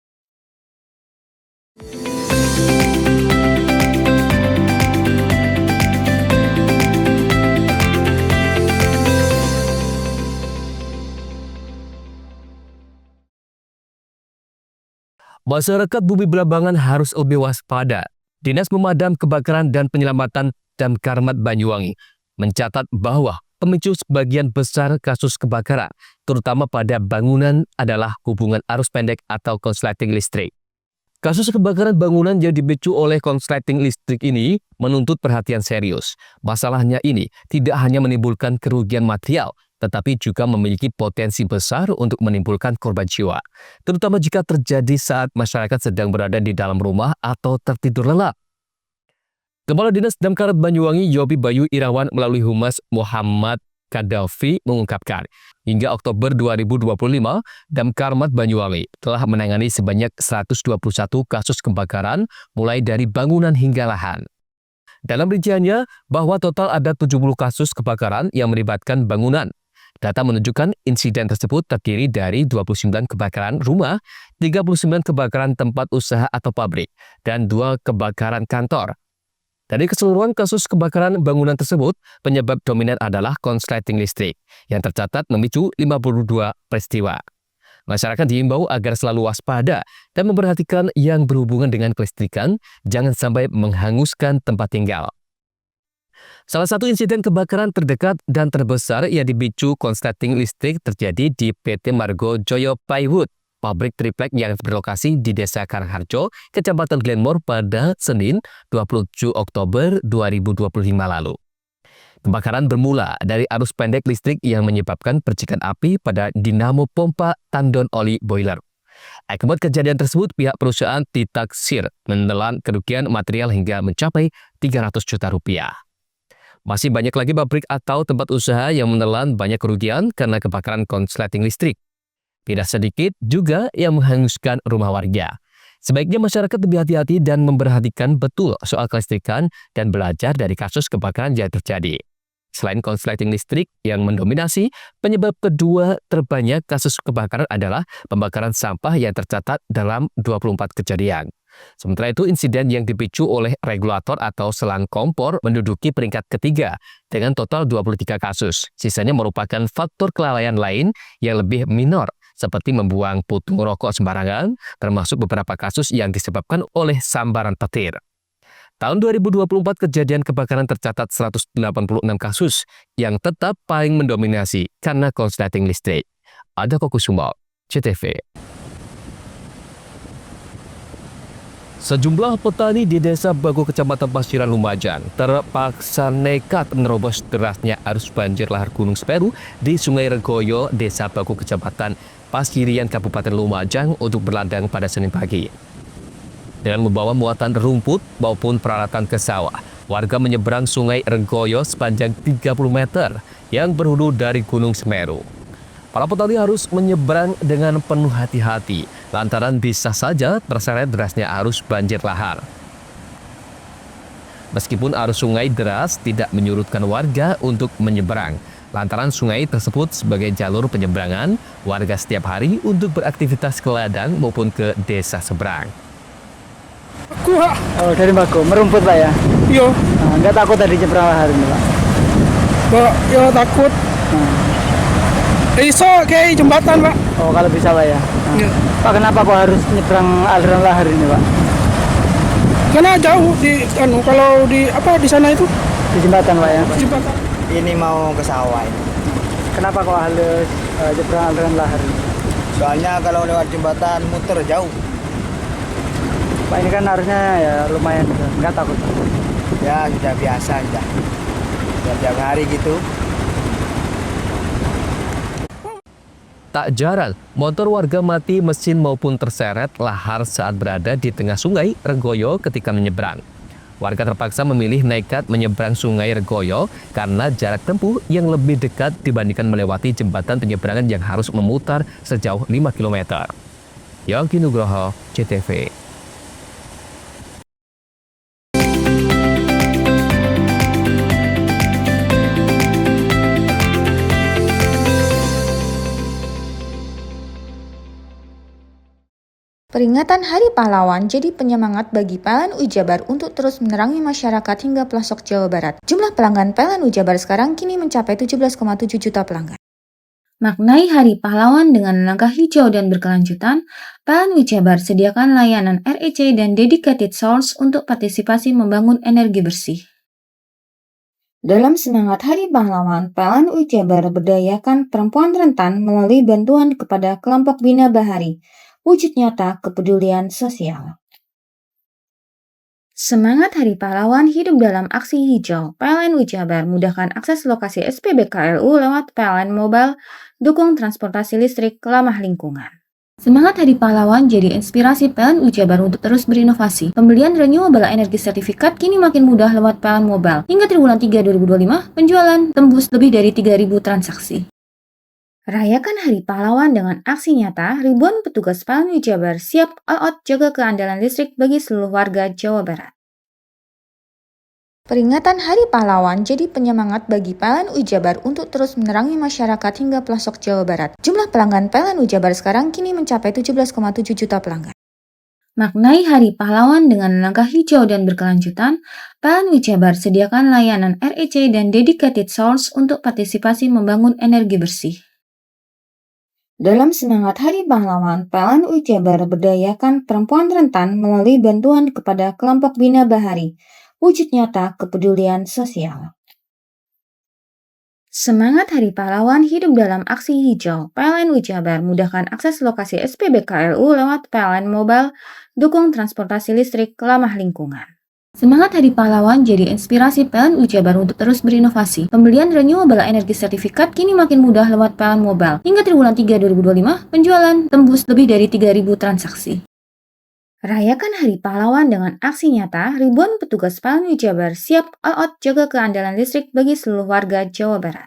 Masyarakat Bumi Belambangan harus lebih waspada. Dinas Pemadam Kebakaran dan Penyelamatan Damkar Banyuwangi mencatat bahwa pemicu sebagian besar kasus kebakaran, terutama pada bangunan, adalah hubungan arus pendek atau konsleting listrik. Kasus kebakaran bangunan yang dipicu oleh konsleting listrik ini menuntut perhatian serius. Masalahnya ini tidak hanya menimbulkan kerugian material, tetapi juga memiliki potensi besar untuk menimbulkan korban jiwa, terutama jika terjadi saat masyarakat sedang berada di dalam rumah atau tertidur lelap. Kepala Dinas Damkar Banyuwangi Yobi Bayu Irawan melalui Humas Muhammad Kadafi mengungkapkan, hingga Oktober 2025, Damkar Banyuwangi telah menangani sebanyak 121 kasus kebakaran mulai dari bangunan hingga lahan. Dalam rinciannya, bahwa total ada 70 kasus kebakaran yang melibatkan bangunan. Data menunjukkan insiden tersebut terdiri dari 29 kebakaran rumah, 39 kebakaran tempat usaha atau pabrik, dan 2 kebakaran kantor. Dari keseluruhan kasus kebakaran bangunan tersebut, penyebab dominan adalah konsleting listrik yang tercatat memicu 52 peristiwa. Masyarakat diimbau agar selalu waspada dan memperhatikan yang berhubungan dengan kelistrikan, jangan sampai menghanguskan tempat tinggal. Salah satu insiden kebakaran terdekat dan terbesar yang dipicu konsleting listrik terjadi di PT Margo Joyo Plywood, pabrik triplek yang berlokasi di Desa Karangharjo, Kecamatan Glenmore pada Senin 27 Oktober 2025 lalu. Kebakaran bermula dari arus pendek listrik yang menyebabkan percikan api pada dinamo pompa tandon oli boiler. Akibat kejadian tersebut, pihak perusahaan ditaksir menelan kerugian material hingga mencapai 300 juta rupiah. Masih banyak lagi pabrik atau tempat usaha yang menelan banyak kerugian karena kebakaran konsleting listrik. Tidak sedikit juga yang menghanguskan rumah warga. Sebaiknya masyarakat lebih hati-hati dan memperhatikan betul soal kelistrikan dan belajar dari kasus kebakaran yang terjadi. Selain konsleting listrik yang mendominasi, penyebab kedua terbanyak kasus kebakaran adalah pembakaran sampah yang tercatat dalam 24 kejadian. Sementara itu, insiden yang dipicu oleh regulator atau selang kompor menduduki peringkat ketiga dengan total 23 kasus. Sisanya merupakan faktor kelalaian lain yang lebih minor, seperti membuang puntung rokok sembarangan, termasuk beberapa kasus yang disebabkan oleh sambaran petir. Tahun 2024 kejadian kebakaran tercatat 186 kasus yang tetap paling mendominasi karena konsleting listrik. Ada Kokusuma, CTV. Sejumlah petani di Desa Bago, Kecamatan Pasiran Lumajang terpaksa nekat menerobos derasnya arus banjir lahar Gunung Semeru di Sungai Regoyo, Desa Bago, Kecamatan Pasirian, Kabupaten Lumajang untuk berladang pada Senin pagi. Dengan membawa muatan rumput maupun peralatan ke sawah, warga menyeberang Sungai Regoyo sepanjang 30 meter yang berhulu dari Gunung Semeru. Para petani harus menyeberang dengan penuh hati-hati lantaran bisa saja terseret derasnya arus banjir lahar. Meskipun arus sungai deras tidak menyurutkan warga untuk menyeberang, lantaran sungai tersebut sebagai jalur penyeberangan warga setiap hari untuk beraktivitas ke ladang maupun ke desa seberang. Oh, dari Bago, merumput Pak ya? Iya. Nah, nggak takut tadi nyebrang lahar ini Pak? Pak, ya takut. Iso kayak jembatan Pak. Oh, kalau bisa Pak ya? Nah. Iya. Pak, kenapa kok harus nyebrang aliran lahar ini Pak? Karena jauh kalau di sana itu. Di jembatan Pak ya? Jembatan. Ini mau ke sawah ini. Kenapa kok harus nyebrang aliran lahar ini? Soalnya kalau lewat jembatan muter jauh. Pak, ini kan harusnya ya lumayan, nggak takut Pak? Ya sudah biasa sudah. Tiap hari gitu. Tak jarang, motor warga mati mesin maupun terseret lahar saat berada di tengah sungai Regoyo ketika menyeberang. Warga terpaksa memilih nekat menyeberang sungai Regoyo karena jarak tempuh yang lebih dekat dibandingkan melewati jembatan penyeberangan yang harus memutar sejauh 5 km. Yongki Nugroho, CTV. Peringatan Hari Pahlawan jadi penyemangat bagi PLN Ujabar untuk terus menerangi masyarakat hingga pelosok Jawa Barat. Jumlah pelanggan PLN Ujabar sekarang kini mencapai 17,7 juta pelanggan. Maknai Hari Pahlawan dengan langkah hijau dan berkelanjutan, PLN Ujabar sediakan layanan REC dan dedicated source untuk partisipasi membangun energi bersih. Dalam semangat Hari Pahlawan, PLN Ujabar berdayakan perempuan rentan melalui bantuan kepada kelompok Bina Bahari, wujud nyata kepedulian sosial. Semangat Hari Pahlawan hidup dalam aksi hijau. PLN Ujabar mudahkan akses lokasi SPBKLU lewat PLN Mobile, dukung transportasi listrik ramah lingkungan. Semangat Hari Pahlawan jadi inspirasi PLN Ujabar untuk terus berinovasi. Pembelian renewable energy sertifikat kini makin mudah lewat PLN Mobile. Hingga triwulan 3 2025, penjualan tembus lebih dari 3.000 transaksi. Rayakan Hari Pahlawan dengan aksi nyata, ribuan petugas PLN Ujabar siap all out jaga keandalan listrik bagi seluruh warga Jawa Barat. Peringatan Hari Pahlawan jadi penyemangat bagi PLN Ujabar untuk terus menerangi masyarakat hingga pelosok Jawa Barat. Jumlah pelanggan PLN Ujabar sekarang kini mencapai 17,7 juta pelanggan. Maknai Hari Pahlawan dengan langkah hijau dan berkelanjutan, PLN Ujabar sediakan layanan REC dan dedicated source untuk partisipasi membangun energi bersih. Dalam semangat Hari Pahlawan, PLN Ujabar berdayakan perempuan rentan melalui bantuan kepada kelompok Bina Bahari, wujud nyata kepedulian sosial. Semangat Hari Pahlawan hidup dalam aksi hijau. PLN Ujabar mudahkan akses lokasi SPBKLU lewat PLN Mobile, dukung transportasi listrik ramah lingkungan. Semangat Hari Pahlawan jadi inspirasi PLN Ujabar untuk terus berinovasi. Pembelian renewable energy sertifikat kini makin mudah lewat PLN Mobile. Hingga triwulan 3 2025, penjualan tembus lebih dari 3.000 transaksi. Rayakan Hari Pahlawan dengan aksi nyata, ribuan petugas PLN Ujabar siap all out jaga keandalan listrik bagi seluruh warga Jawa Barat.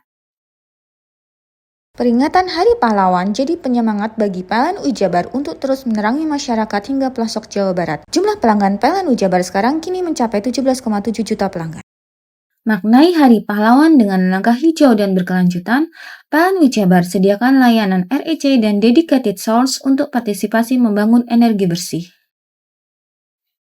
Peringatan Hari Pahlawan jadi penyemangat bagi PLN Ujabar untuk terus menerangi masyarakat hingga pelosok Jawa Barat. Jumlah pelanggan PLN Ujabar sekarang kini mencapai 17,7 juta pelanggan. Maknai Hari Pahlawan dengan langkah hijau dan berkelanjutan, PLN Ujabar sediakan layanan REC dan dedicated source untuk partisipasi membangun energi bersih.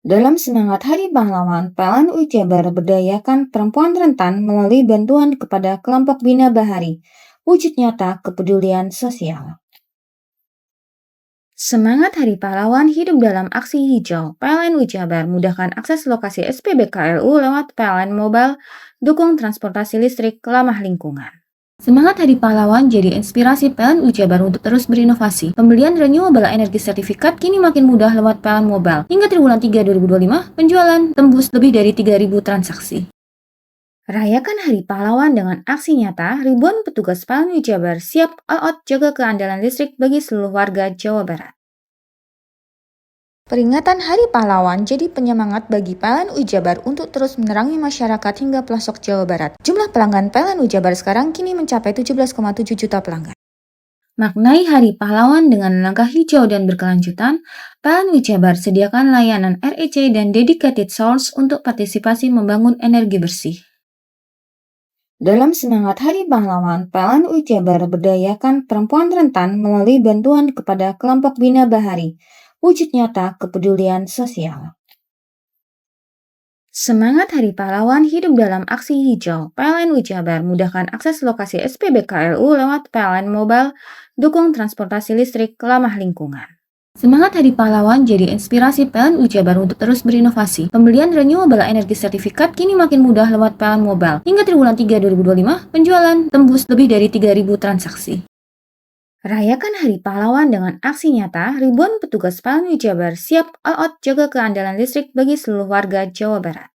Dalam semangat Hari Pahlawan, PLN Ujabar berdayakan perempuan rentan melalui bantuan kepada kelompok Bina Bahari, wujud nyata kepedulian sosial. Semangat Hari Pahlawan hidup dalam aksi hijau. PLN Ujabar mudahkan akses lokasi SPBKLU lewat PLN Mobile, dukung transportasi listrik ramah lingkungan. Semangat Hari Pahlawan jadi inspirasi PLN Ujabar untuk terus berinovasi. Pembelian renewable energy sertifikat kini makin mudah lewat PLN Mobile. Hingga triwulan 3 2025, penjualan tembus lebih dari 3.000 transaksi. Rayakan Hari Pahlawan dengan aksi nyata, ribuan petugas PLN Ujabar siap all out jaga keandalan listrik bagi seluruh warga Jawa Barat. Peringatan Hari Pahlawan jadi penyemangat bagi PLN Ujabar untuk terus menerangi masyarakat hingga pelosok Jawa Barat. Jumlah pelanggan PLN Ujabar sekarang kini mencapai 17,7 juta pelanggan. Maknai Hari Pahlawan dengan langkah hijau dan berkelanjutan, PLN Ujabar sediakan layanan REC dan dedicated source untuk partisipasi membangun energi bersih. Dalam semangat Hari Pahlawan, PLN Ujabar berdayakan perempuan rentan melalui bantuan kepada kelompok Bina Bahari, wujud nyata kepedulian sosial. Semangat Hari Pahlawan hidup dalam aksi hijau. PLN Ujabar mudahkan akses lokasi SPBKLU lewat PLN Mobile, dukung transportasi listrik ramah lingkungan. Semangat Hari Pahlawan jadi inspirasi PLN Ujabar untuk terus berinovasi. Pembelian renewable energy sertifikat kini makin mudah lewat PLN Mobile. Hingga triwulan 3 2025, penjualan tembus lebih dari 3.000 transaksi. Rayakan Hari Pahlawan dengan aksi nyata, ribuan petugas PLN Ujabar siap all out jaga keandalan listrik bagi seluruh warga Jawa Barat.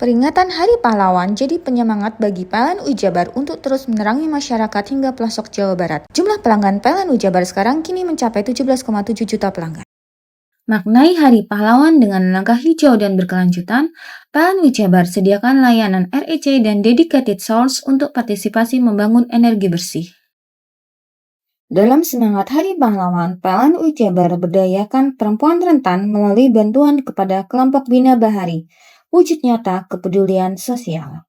Peringatan Hari Pahlawan jadi penyemangat bagi PLN Ujabar untuk terus menerangi masyarakat hingga pelosok Jawa Barat. Jumlah pelanggan PLN Ujabar sekarang kini mencapai 17,7 juta pelanggan. Maknai Hari Pahlawan dengan langkah hijau dan berkelanjutan, PLN Ujabar sediakan layanan REC dan Dedicated Source untuk partisipasi membangun energi bersih. Dalam semangat Hari Pahlawan, PLN Ujabar berdayakan perempuan rentan melalui bantuan kepada kelompok Bina Bahari, wujud nyata kepedulian sosial.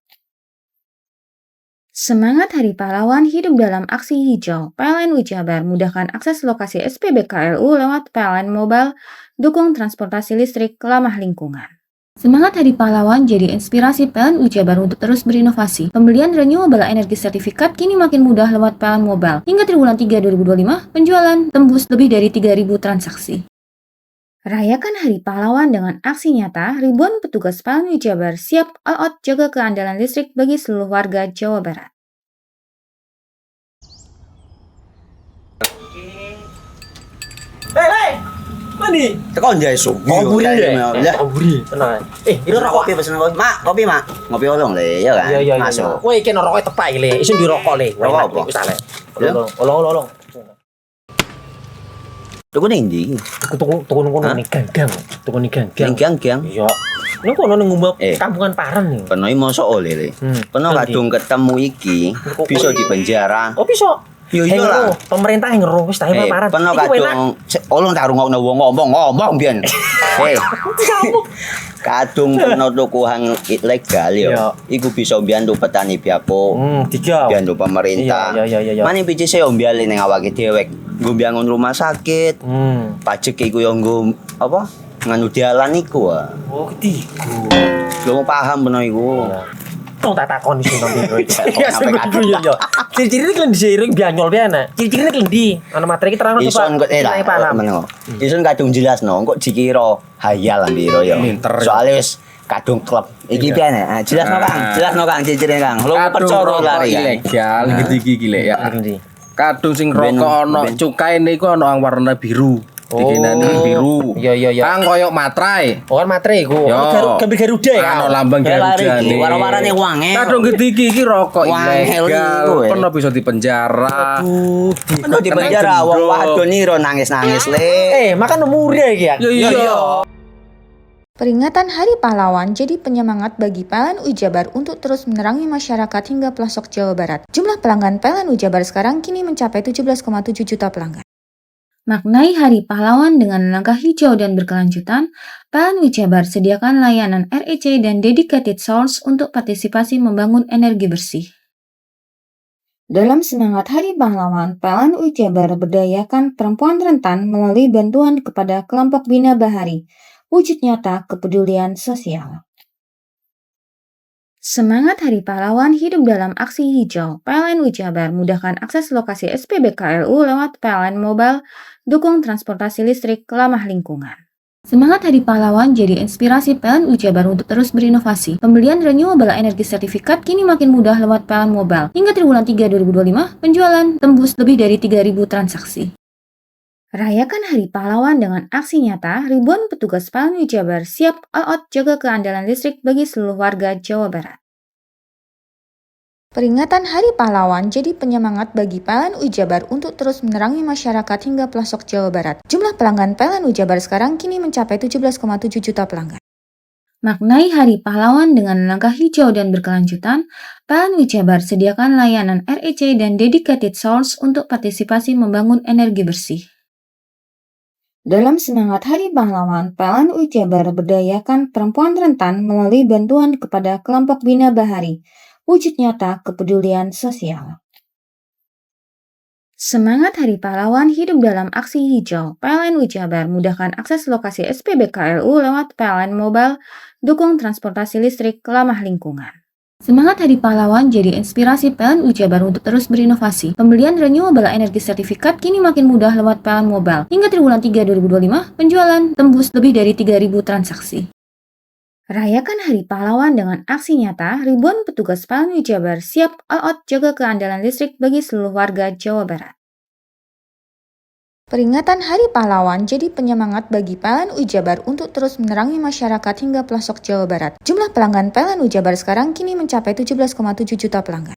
Semangat Hari Pahlawan hidup dalam aksi hijau. PLN Ujabar mudahkan akses lokasi SPBKLU lewat PLN Mobile, dukung transportasi listrik ramah lingkungan. Semangat Hari Pahlawan jadi inspirasi PLN Ujabar untuk terus berinovasi. Pembelian renewable energy sertifikat kini makin mudah lewat PLN Mobile. Hingga triwulan 3 2025, penjualan tembus lebih dari 3.000 transaksi. Rayakan Hari Pahlawan dengan aksi nyata, ribuan petugas PLN Ujabar siap all out jaga keandalan listrik bagi seluruh warga Jawa Barat. Hei, mandi. Tekan jaya subuh. Komburi deh. Ya. Komburi, tenang. Ini rokok kopi pesen kopi. Mak, kopi mak. Ngopi olong le, ya kan? Iya. Masuk. Woi, kena rokok tepak le. Isun di rokok le. Rokok apa? Wis ale. Ya. Olong. Tuku ning ndi? Tuku ning gang. Tuku ning gang. Gang. Iya. Ning kono ning ngumba Eh. kampungan Paren nih. Kena mosok oleh le. Kena Nanti. kadung ketemu iki bisa dipenjara. Oh, bisa. Yo iya lah. Pemerintah yang ngeru wis tahe Paren. Kena Iku enak. kadung olong tak rungokno wong ngomong biyen. Kadung kena tuku hang ilegal yo. Iya. Iku bisa mbiyantu petani biako. Tiga. Mbiyantu pemerintah. Iya. Mane pici saya mbiale ning awake dhewek. Nggo mbiyangun rumah sakit. Pajak iku yo nggo apa? Nganu dalan iku. Oh, ketiku. Lu paham bener iku. Tong tak takon iso nang biro iki. Iya, Iya. Ciri-ciri iki diseiring bianyol piana. Ciri-ciri iki ndi? Ana materi iki terang coba. Ison kok lah. Meneng. Ison kadung jelasno, kok dikira hayal biro ya. Soale wis kadung klub. Iki piye nek? Jelasno Kang, ciri-ciri Kang. Lu percaya lari kan. Ilegal iki lek ya. Kadung sing rokok ana cukae niku ana warna biru. Dikenani biru. Iya. Kang koyo matrai. Oh kan materi iku. Gambar Garuda ya. Ana lambang Garuda nih. Warna-warnane wange. Kadung iki rokok Wangel ilegal. iku, Pernah bisa dipenjara. Kena di penjara wong wadon niro nangis-nangis le. Makan murah iki ya. Iya. Peringatan Hari Pahlawan jadi penyemangat bagi PLN Ujabar untuk terus menerangi masyarakat hingga pelosok Jawa Barat. Jumlah pelanggan PLN Ujabar sekarang kini mencapai 17,7 juta pelanggan. Maknai Hari Pahlawan dengan langkah hijau dan berkelanjutan, PLN Ujabar sediakan layanan REC dan Dedicated Source untuk partisipasi membangun energi bersih. Dalam semangat Hari Pahlawan, PLN Ujabar berdayakan perempuan rentan melalui bantuan kepada kelompok Bina Bahari, wujud nyata kepedulian sosial. Semangat Hari Pahlawan hidup dalam aksi hijau. PLN Ujabar mudahkan akses lokasi SPBKLU lewat PLN Mobile, dukung transportasi listrik ramah lingkungan. Semangat Hari Pahlawan jadi inspirasi PLN Ujabar untuk terus berinovasi. Pembelian renewable energy sertifikat kini makin mudah lewat PLN Mobile. Hingga triwulan 3 2025, penjualan tembus lebih dari 3.000 transaksi. Rayakan Hari Pahlawan dengan aksi nyata, ribuan petugas PLN Ujabar siap all out jaga keandalan listrik bagi seluruh warga Jawa Barat. Peringatan Hari Pahlawan jadi penyemangat bagi PLN Ujabar untuk terus menerangi masyarakat hingga pelosok Jawa Barat. Jumlah pelanggan PLN Ujabar sekarang kini mencapai 17,7 juta pelanggan. Maknai Hari Pahlawan dengan langkah hijau dan berkelanjutan, PLN Ujabar sediakan layanan REC dan Dedicated Source untuk partisipasi membangun energi bersih. Dalam semangat Hari Pahlawan, PLN Ujabar berdayakan perempuan rentan melalui bantuan kepada kelompok Bina Bahari, wujud nyata kepedulian sosial. Semangat Hari Pahlawan hidup dalam aksi hijau. PLN Ujabar mudahkan akses lokasi SPBKLU lewat PLN Mobile, dukung transportasi listrik ramah lingkungan. Semangat Hari Pahlawan jadi inspirasi PLN Ujabar untuk terus berinovasi. Pembelian renewable energy sertifikat kini makin mudah lewat PLN Mobile. Hingga triwulan 3 2025, penjualan tembus lebih dari 3.000 transaksi. Rayakan Hari Pahlawan dengan aksi nyata, ribuan petugas PLN Ujabar siap all out jaga keandalan listrik bagi seluruh warga Jawa Barat. Peringatan Hari Pahlawan jadi penyemangat bagi PLN Ujabar untuk terus menerangi masyarakat hingga pelosok Jawa Barat. Jumlah pelanggan PLN Ujabar sekarang kini mencapai 17,7 juta pelanggan.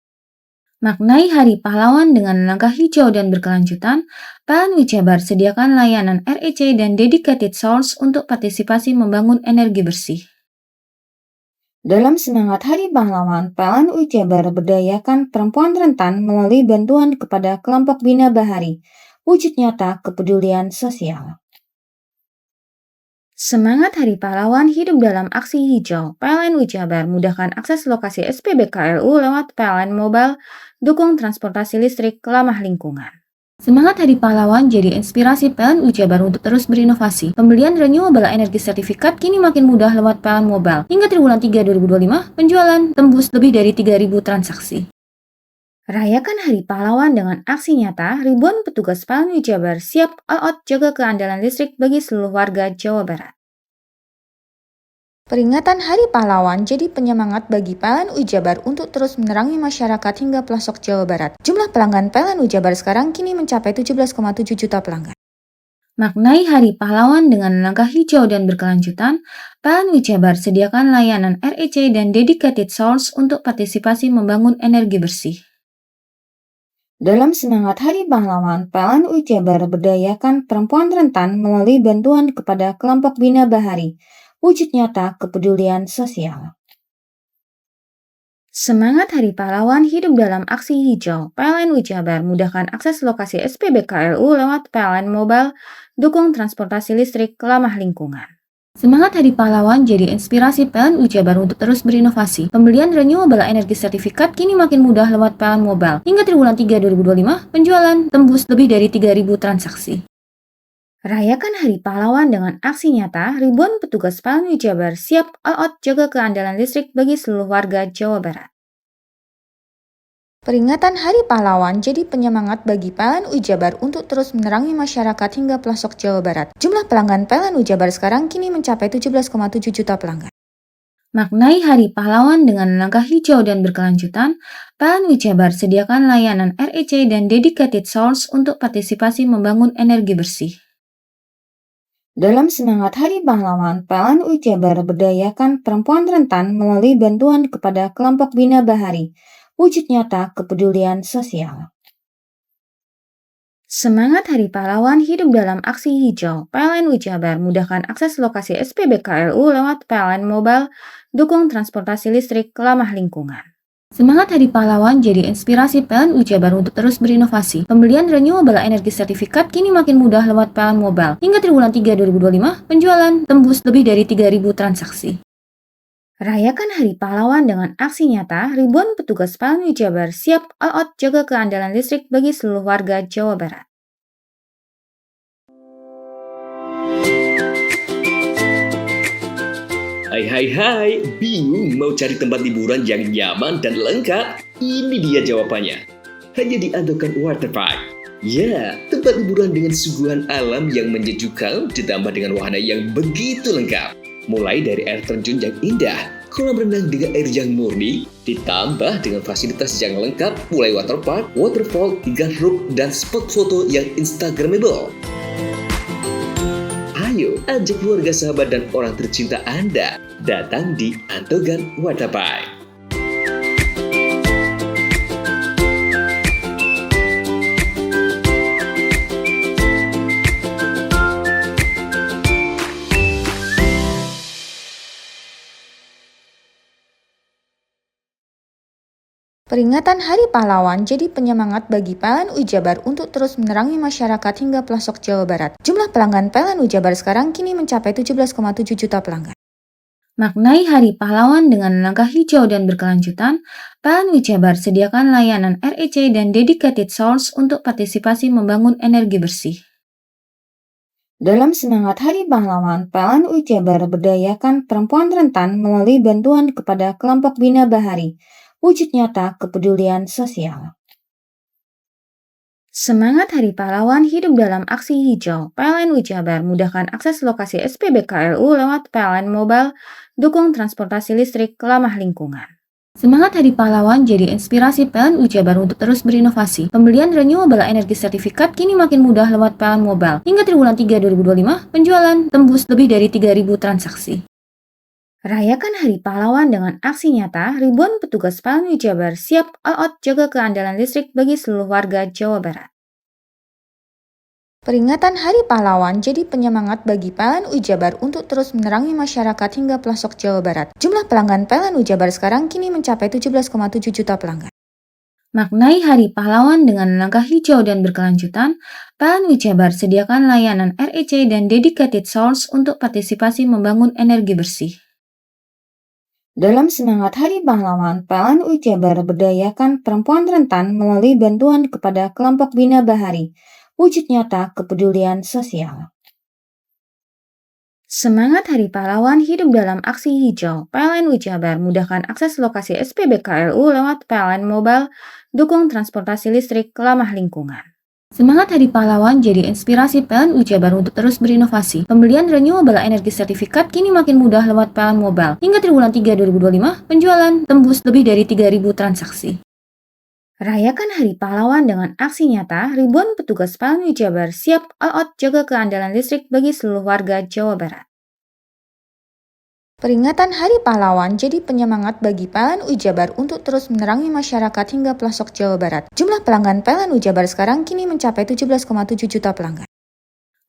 Maknai Hari Pahlawan dengan langkah hijau dan berkelanjutan, PLN Ujabar sediakan layanan REC dan Dedicated Source untuk partisipasi membangun energi bersih. Dalam semangat Hari Pahlawan, PLN Ujabar berdayakan perempuan rentan melalui bantuan kepada kelompok Bina Bahari, wujud nyata kepedulian sosial. Semangat Hari Pahlawan hidup dalam aksi hijau. PLN Ujabar mudahkan akses lokasi SPBKLU lewat PLN Mobile, dukung transportasi listrik ramah lingkungan. Semangat Hari Pahlawan jadi inspirasi PLN Ujabar untuk terus berinovasi. Pembelian renewable energy sertifikat kini makin mudah lewat PLN Mobile. Hingga triwulan 3 2025, penjualan tembus lebih dari 3.000 transaksi. Rayakan Hari Pahlawan dengan aksi nyata, ribuan petugas PLN Ujabar siap all out jaga keandalan listrik bagi seluruh warga Jawa Barat. Peringatan Hari Pahlawan jadi penyemangat bagi PLN Ujabar untuk terus menerangi masyarakat hingga pelosok Jawa Barat. Jumlah pelanggan PLN Ujabar sekarang kini mencapai 17,7 juta pelanggan. Maknai Hari Pahlawan dengan langkah hijau dan berkelanjutan, PLN Ujabar sediakan layanan REC dan Dedicated Source untuk partisipasi membangun energi bersih. Dalam semangat Hari Pahlawan, PLN Ujabar berdayakan perempuan rentan melalui bantuan kepada kelompok Bina Bahari, wujud nyata kepedulian sosial. Semangat Hari Pahlawan hidup dalam aksi hijau. PLN Ujabar mudahkan akses lokasi SPBKLU lewat PLN Mobile, dukung transportasi listrik ramah lingkungan. Semangat Hari Pahlawan jadi inspirasi PLN Ujabar untuk terus berinovasi. Pembelian renewable energy sertifikat kini makin mudah lewat PLN Mobile. Hingga triwulan 3 2025, penjualan tembus lebih dari 3.000 transaksi. Rayakan Hari Pahlawan dengan aksi nyata, ribuan petugas PLN Ujabar siap all out jaga keandalan listrik bagi seluruh warga Jawa Barat. Peringatan Hari Pahlawan jadi penyemangat bagi PLN Ujabar untuk terus menerangi masyarakat hingga pelosok Jawa Barat. Jumlah pelanggan PLN Ujabar sekarang kini mencapai 17,7 juta pelanggan. Maknai Hari Pahlawan dengan langkah hijau dan berkelanjutan, PLN Ujabar sediakan layanan REC dan Dedicated Source untuk partisipasi membangun energi bersih. Dalam semangat Hari Pahlawan, PLN Ujabar berdayakan perempuan rentan melalui bantuan kepada kelompok Bina Bahari, wujud nyata kepedulian sosial. Semangat Hari Pahlawan hidup dalam aksi hijau. PLN Ujabar mudahkan akses lokasi SPBKLU lewat PLN Mobile, dukung transportasi listrik ramah lingkungan. Semangat Hari Pahlawan jadi inspirasi PLN Ujabar untuk terus berinovasi. Pembelian renewable energy sertifikat kini makin mudah lewat PLN Mobile. Hingga triwulan 3 2025, penjualan tembus lebih dari 3.000 transaksi. Rayakan Hari Pahlawan dengan aksi nyata, ribuan petugas PLN Ujabar siap all out jaga keandalan listrik bagi seluruh warga Jawa Barat. Hai, bingung mau cari tempat liburan yang nyaman dan lengkap? Ini dia jawabannya. Hanya di Andokan Waterpark. Ya, tempat liburan dengan suguhan alam yang menyejukkan ditambah dengan wahana yang begitu lengkap. Mulai dari air terjun yang indah, kolam renang dengan air yang murni, ditambah dengan fasilitas yang lengkap mulai waterpark, waterfall, hingga roof dan spot foto yang instagramable. Ayo, ajak keluarga, sahabat, dan orang tercinta Anda datang di Andokan Waterpark. Peringatan Hari Pahlawan jadi penyemangat bagi PLN Ujabar untuk terus menerangi masyarakat hingga pelosok Jawa Barat. Jumlah pelanggan PLN Ujabar sekarang kini mencapai 17,7 juta pelanggan. Maknai Hari Pahlawan dengan langkah hijau dan berkelanjutan, PLN Ujabar sediakan layanan REC dan Dedicated Source untuk partisipasi membangun energi bersih. Dalam semangat Hari Pahlawan, PLN Ujabar berdayakan perempuan rentan melalui bantuan kepada kelompok Bina Bahari, wujud nyata kepedulian sosial. Semangat Hari Pahlawan hidup dalam aksi hijau. PLN Ujabar mudahkan akses lokasi SPBKLU lewat PLN Mobile, dukung transportasi listrik ramah lingkungan. Semangat Hari Pahlawan jadi inspirasi PLN Jabar untuk terus berinovasi. Pembelian renewable energy sertifikat kini makin mudah lewat PLN Mobile. Hingga triwulan 3 2025, penjualan tembus lebih dari 3.000 transaksi. Rayakan Hari Pahlawan dengan aksi nyata, ribuan petugas PLN Jabar siap all out jaga keandalan listrik bagi seluruh warga Jawa Barat. Peringatan Hari Pahlawan jadi penyemangat bagi PLN Jabar untuk terus menerangi masyarakat hingga pelosok Jawa Barat. Jumlah pelanggan PLN Jabar sekarang kini mencapai 17,7 juta pelanggan. Maknai Hari Pahlawan dengan langkah hijau dan berkelanjutan, PLN Jabar sediakan layanan REC dan dedicated source untuk partisipasi membangun energi bersih. Dalam semangat Hari Pahlawan, PLN Jabar berdayakan perempuan rentan melalui bantuan kepada kelompok Bina Bahari. Wujud nyata kepedulian sosial. Semangat Hari Pahlawan hidup dalam aksi hijau. PLN Jabar mudahkan akses lokasi SPBKLU lewat PLN Mobile, dukung transportasi listrik ramah lingkungan. Semangat Hari Pahlawan jadi inspirasi PLN Jabar untuk terus berinovasi. Pembelian renewable energy sertifikat kini makin mudah lewat PLN Mobile. Hingga triwulan 3 2025, penjualan tembus lebih dari 3.000 transaksi. Rayakan Hari Pahlawan dengan aksi nyata, ribuan petugas PLN Jabar siap all out jaga keandalan listrik bagi seluruh warga Jawa Barat. Peringatan Hari Pahlawan jadi penyemangat bagi PLN Jabar untuk terus menerangi masyarakat hingga pelosok Jawa Barat. Jumlah pelanggan PLN Jabar sekarang kini mencapai 17,7 juta pelanggan.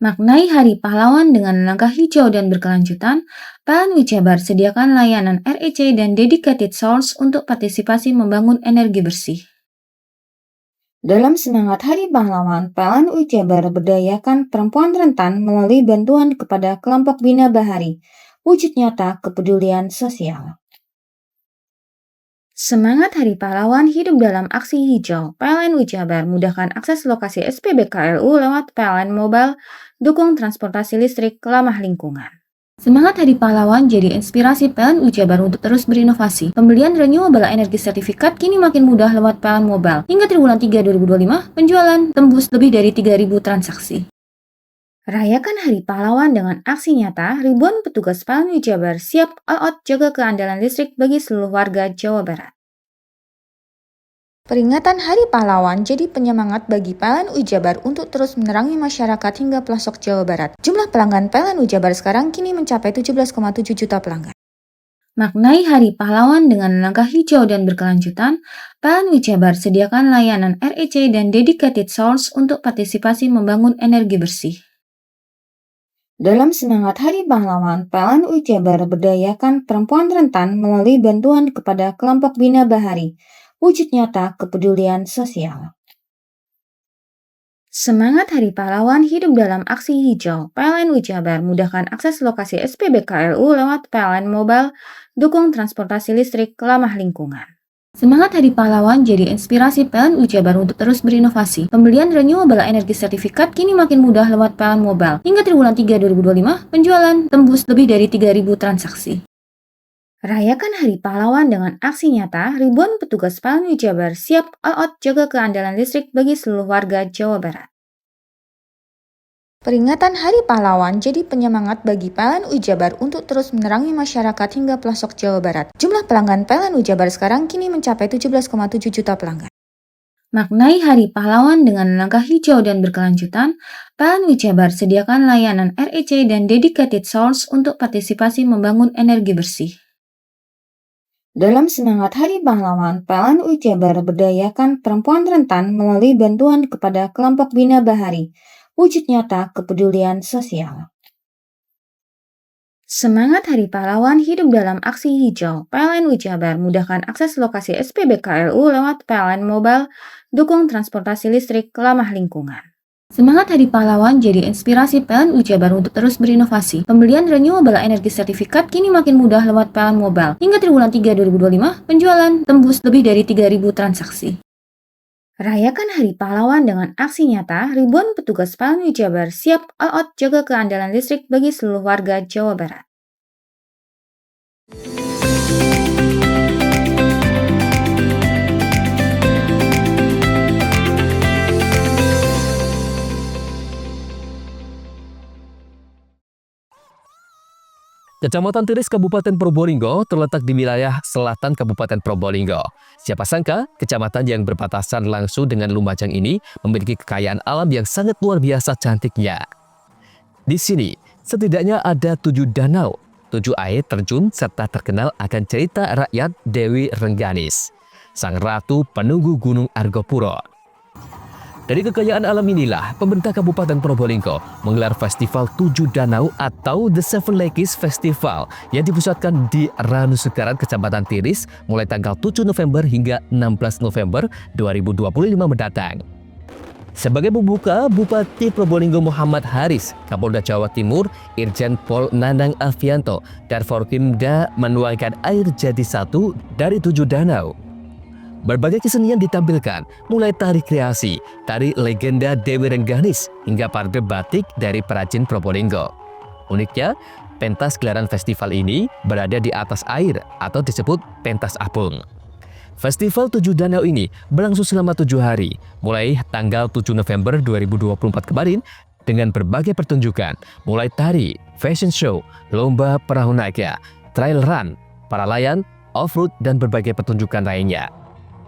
Maknai Hari Pahlawan dengan langkah hijau dan berkelanjutan, PLN Jabar sediakan layanan REC dan dedicated source untuk partisipasi membangun energi bersih. Dalam semangat Hari Pahlawan, PLN Jabar berdayakan perempuan rentan melalui bantuan kepada kelompok Bina Bahari. Wujud nyata kepedulian sosial. Semangat Hari Pahlawan hidup dalam aksi hijau. PLN Jabar mudahkan akses lokasi SPBKLU lewat PLN Mobile, dukung transportasi listrik ramah lingkungan. Semangat Hari Pahlawan jadi inspirasi PLN Jabar untuk terus berinovasi. Pembelian renewable energy sertifikat kini makin mudah lewat PLN Mobile. Hingga triwulan 3 2025, penjualan tembus lebih dari 3.000 transaksi. Rayakan Hari Pahlawan dengan aksi nyata, ribuan petugas PLN Jabar siap all out jaga keandalan listrik bagi seluruh warga Jawa Barat. Peringatan Hari Pahlawan jadi penyemangat bagi PLN Jabar untuk terus menerangi masyarakat hingga pelosok Jawa Barat. Jumlah pelanggan PLN Jabar sekarang kini mencapai 17,7 juta pelanggan. Maknai Hari Pahlawan dengan langkah hijau dan berkelanjutan, PLN Jabar sediakan layanan REC dan dedicated source untuk partisipasi membangun energi bersih. Dalam semangat Hari Pahlawan, PLN Jabar berdayakan perempuan rentan melalui bantuan kepada kelompok Bina Bahari. Wujud nyata kepedulian sosial. Semangat Hari Pahlawan hidup dalam aksi hijau. PLN Jabar mudahkan akses lokasi SPBKLU lewat PLN Mobile, dukung transportasi listrik ramah lingkungan. Semangat Hari Pahlawan jadi inspirasi PLN Jabar untuk terus berinovasi. Pembelian renewable energy sertifikat kini makin mudah lewat PLN Mobile. Hingga triwulan 3 2025, penjualan tembus lebih dari 3.000 transaksi. Rayakan Hari Pahlawan dengan aksi nyata, ribuan petugas PLN Jabar siap all out jaga keandalan listrik bagi seluruh warga Jawa Barat. Peringatan Hari Pahlawan jadi penyemangat bagi PLN Jabar untuk terus menerangi masyarakat hingga pelosok Jawa Barat. Jumlah pelanggan PLN Jabar sekarang kini mencapai 17,7 juta pelanggan. Maknai Hari Pahlawan dengan langkah hijau dan berkelanjutan, PLN Jabar sediakan layanan REC dan dedicated source untuk partisipasi membangun energi bersih. Dalam semangat Hari Pahlawan, PLN Jabar berdayakan perempuan rentan melalui bantuan kepada kelompok Bina Bahari. Wujud nyata kepedulian sosial. Semangat Hari Pahlawan hidup dalam aksi hijau. PLN Jabar mudahkan akses lokasi SPBKLU lewat PLN Mobile, dukung transportasi listrik ramah lingkungan. Semangat Hari Pahlawan jadi inspirasi PLN Jabar untuk terus berinovasi. Pembelian renewable energy sertifikat kini makin mudah lewat PLN Mobile. Hingga triwulan 3 2025, penjualan tembus lebih dari 3.000 transaksi. Rayakan Hari Pahlawan dengan aksi nyata, ribuan petugas PLN Jabar siap all out jaga keandalan listrik bagi seluruh warga Jawa Barat. Kecamatan Tiris Kabupaten Probolinggo terletak di wilayah selatan Kabupaten Probolinggo. Siapa sangka, kecamatan yang berbatasan langsung dengan Lumajang ini memiliki kekayaan alam yang sangat luar biasa cantiknya. Di sini, setidaknya ada 7 danau, 7 air terjun, serta terkenal akan cerita rakyat Dewi Rengganis, sang ratu penunggu Gunung Argopuro. Dari kekayaan alam inilah, pemerintah Kabupaten Probolinggo menggelar Festival 7 Danau atau The Seven Lakes Festival yang dipusatkan di Ranusegaran, Kecamatan Tiris mulai tanggal 7 November hingga 16 November 2025 mendatang. Sebagai pembuka, Bupati Probolinggo Muhammad Haris, Kapolda Jawa Timur Irjen Pol Nanang Alfianto, dan Forkimda menuangkan air jadi 1 dari 7 danau. Berbagai kesenian ditampilkan, mulai tari kreasi, tari legenda Dewi Rengganis, hingga parade batik dari perajin Probolinggo. Uniknya, pentas gelaran festival ini berada di atas air atau disebut pentas apung. Festival 7 Danau ini berlangsung selama 7 hari, mulai tanggal 7 November 2024 kemarin dengan berbagai pertunjukan, mulai tari, fashion show, lomba perahu naga, trail run, para layang, off-road, dan berbagai pertunjukan lainnya.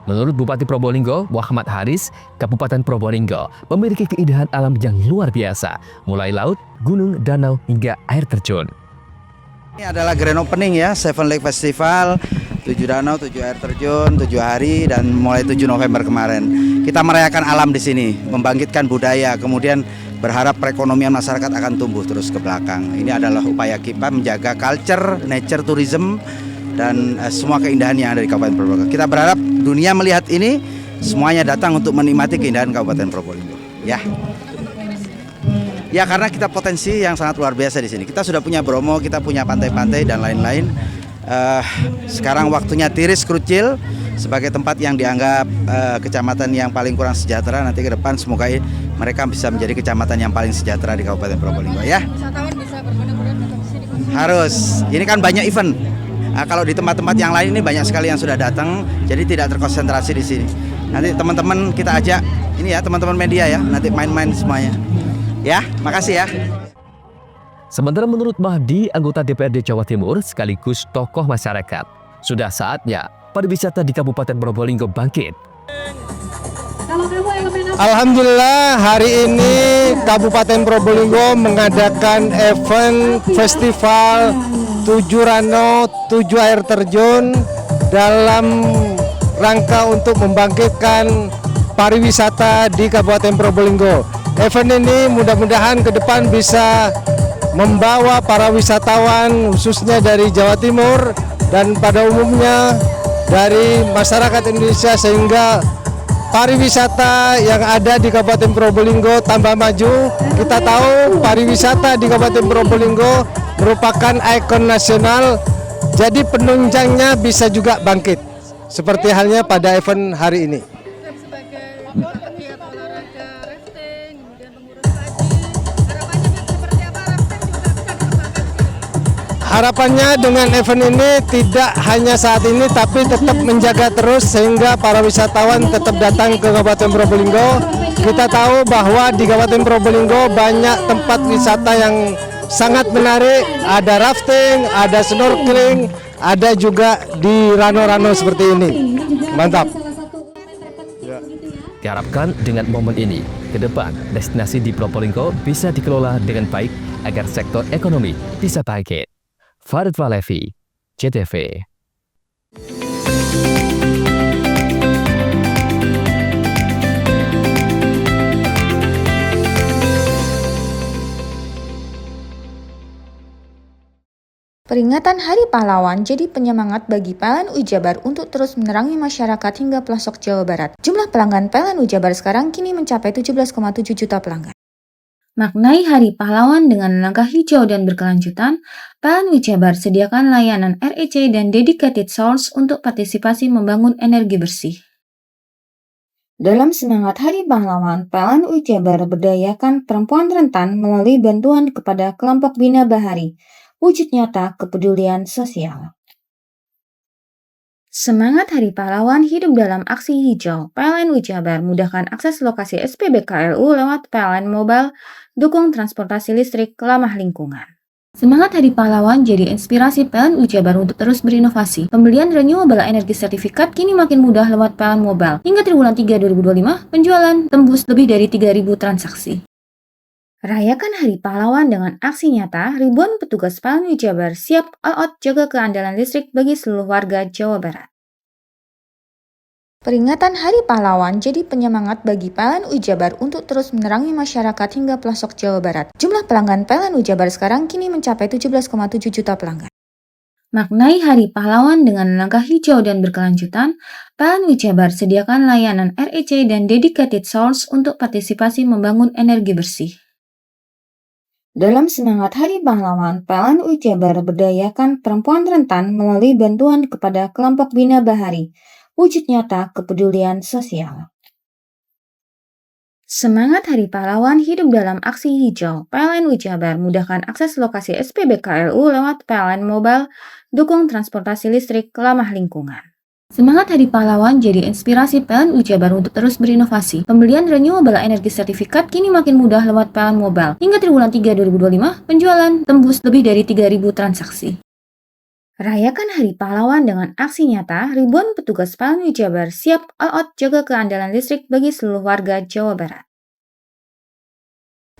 Menurut Bupati Probolinggo, Muhammad Haris, Kabupaten Probolinggo memiliki keindahan alam yang luar biasa, mulai laut, gunung, danau, hingga air terjun. Ini adalah grand opening ya, Seven Lake Festival, 7 danau, 7 air terjun, 7 hari, dan mulai 7 November kemarin. Kita merayakan alam di sini, membangkitkan budaya, kemudian berharap perekonomian masyarakat akan tumbuh terus ke belakang. Ini adalah upaya kita menjaga culture, nature tourism, dan semua keindahan yang ada di Kabupaten Probolinggo. Kita berharap dunia melihat ini, semuanya datang untuk menikmati keindahan Kabupaten Probolinggo. Ya, karena kita potensi yang sangat luar biasa di sini. Kita sudah punya Bromo, kita punya pantai-pantai dan lain-lain. Sekarang waktunya Tiris Krucil sebagai tempat yang dianggap kecamatan yang paling kurang sejahtera. Nanti ke depan semoga mereka bisa menjadi kecamatan yang paling sejahtera di Kabupaten Probolinggo ya. Wisatawan bisa berbondong-bondong datang ke sini. Harus. Ini kan banyak event. Kalau di tempat-tempat yang lain ini banyak sekali yang sudah datang, jadi tidak terkonsentrasi di sini. Nanti teman-teman kita ajak, ini ya teman-teman media ya, nanti main-main semuanya. Ya, makasih ya. Sementara menurut Mahdi, anggota DPRD Jawa Timur sekaligus tokoh masyarakat, sudah saatnya pariwisata di Kabupaten Probolinggo bangkit. Alhamdulillah hari ini Kabupaten Probolinggo mengadakan event festival 7 danau, 7 air terjun dalam rangka untuk membangkitkan pariwisata di Kabupaten Probolinggo. Event ini mudah-mudahan ke depan bisa membawa para wisatawan khususnya dari Jawa Timur dan pada umumnya dari masyarakat Indonesia sehingga pariwisata yang ada di Kabupaten Probolinggo tambah maju. Kita tahu pariwisata di Kabupaten Probolinggo merupakan ikon nasional, jadi penunjangnya bisa juga bangkit seperti halnya pada event hari ini. Harapannya dengan event ini tidak hanya saat ini tapi tetap menjaga terus sehingga para wisatawan tetap datang ke Kabupaten Probolinggo. Kita tahu bahwa di Kabupaten Probolinggo banyak tempat wisata yang sangat menarik, ada rafting, ada snorkeling, ada juga di rano-rano seperti ini. Mantap. Diharapkan dengan momen ini, ke depan destinasi di Probolinggo bisa dikelola dengan baik agar sektor ekonomi bisa bangkit. Farid Valevi, JTV. Peringatan Hari Pahlawan jadi penyemangat bagi PLN Ujabar untuk terus menerangi masyarakat hingga pelosok Jawa Barat. Jumlah pelanggan PLN Ujabar sekarang kini mencapai 17,7 juta pelanggan. Maknai Hari Pahlawan dengan langkah hijau dan berkelanjutan, PLN Ujabar sediakan layanan REC dan dedicated source untuk partisipasi membangun energi bersih. Dalam semangat Hari Pahlawan, PLN Ujabar berdayakan perempuan rentan melalui bantuan kepada kelompok Bina Bahari, wujud nyata kepedulian sosial. Semangat Hari Pahlawan hidup dalam aksi hijau. PLN Ujabar mudahkan akses lokasi SPBKLU lewat PLN Mobile, dukung transportasi listrik ramah lingkungan. Semangat Hari Pahlawan jadi inspirasi PLN Jabar untuk terus berinovasi. Pembelian renewable energy sertifikat kini makin mudah lewat PLN Mobile. Hingga triwulan 3 2025, penjualan tembus lebih dari 3.000 transaksi. Rayakan Hari Pahlawan dengan aksi nyata, ribuan petugas PLN Jabar siap all out jaga keandalan listrik bagi seluruh warga Jawa Barat. Peringatan Hari Pahlawan jadi penyemangat bagi PLN Jabar untuk terus menerangi masyarakat hingga pelosok Jawa Barat. Jumlah pelanggan PLN Jabar sekarang kini mencapai 17,7 juta pelanggan. Maknai Hari Pahlawan dengan langkah hijau dan berkelanjutan, PLN Jabar sediakan layanan REC dan dedicated source untuk partisipasi membangun energi bersih. Dalam semangat Hari Pahlawan, PLN Jabar berdayakan perempuan rentan melalui bantuan kepada kelompok Bina Bahari, wujud nyata kepedulian sosial. Semangat Hari Pahlawan hidup dalam aksi hijau. PLN Jabar mudahkan akses lokasi SPBKLU lewat PLN Mobile, dukung transportasi listrik ramah lingkungan. Semangat Hari Pahlawan jadi inspirasi PLN Jabar untuk terus berinovasi. Pembelian renewable energy sertifikat kini makin mudah lewat PLN Mobile. Hingga triwulan 3 2025, penjualan tembus lebih dari 3.000 transaksi. Rayakan Hari Pahlawan dengan aksi nyata, ribuan petugas PLN Jabar siap all out jaga keandalan listrik bagi seluruh warga Jawa Barat.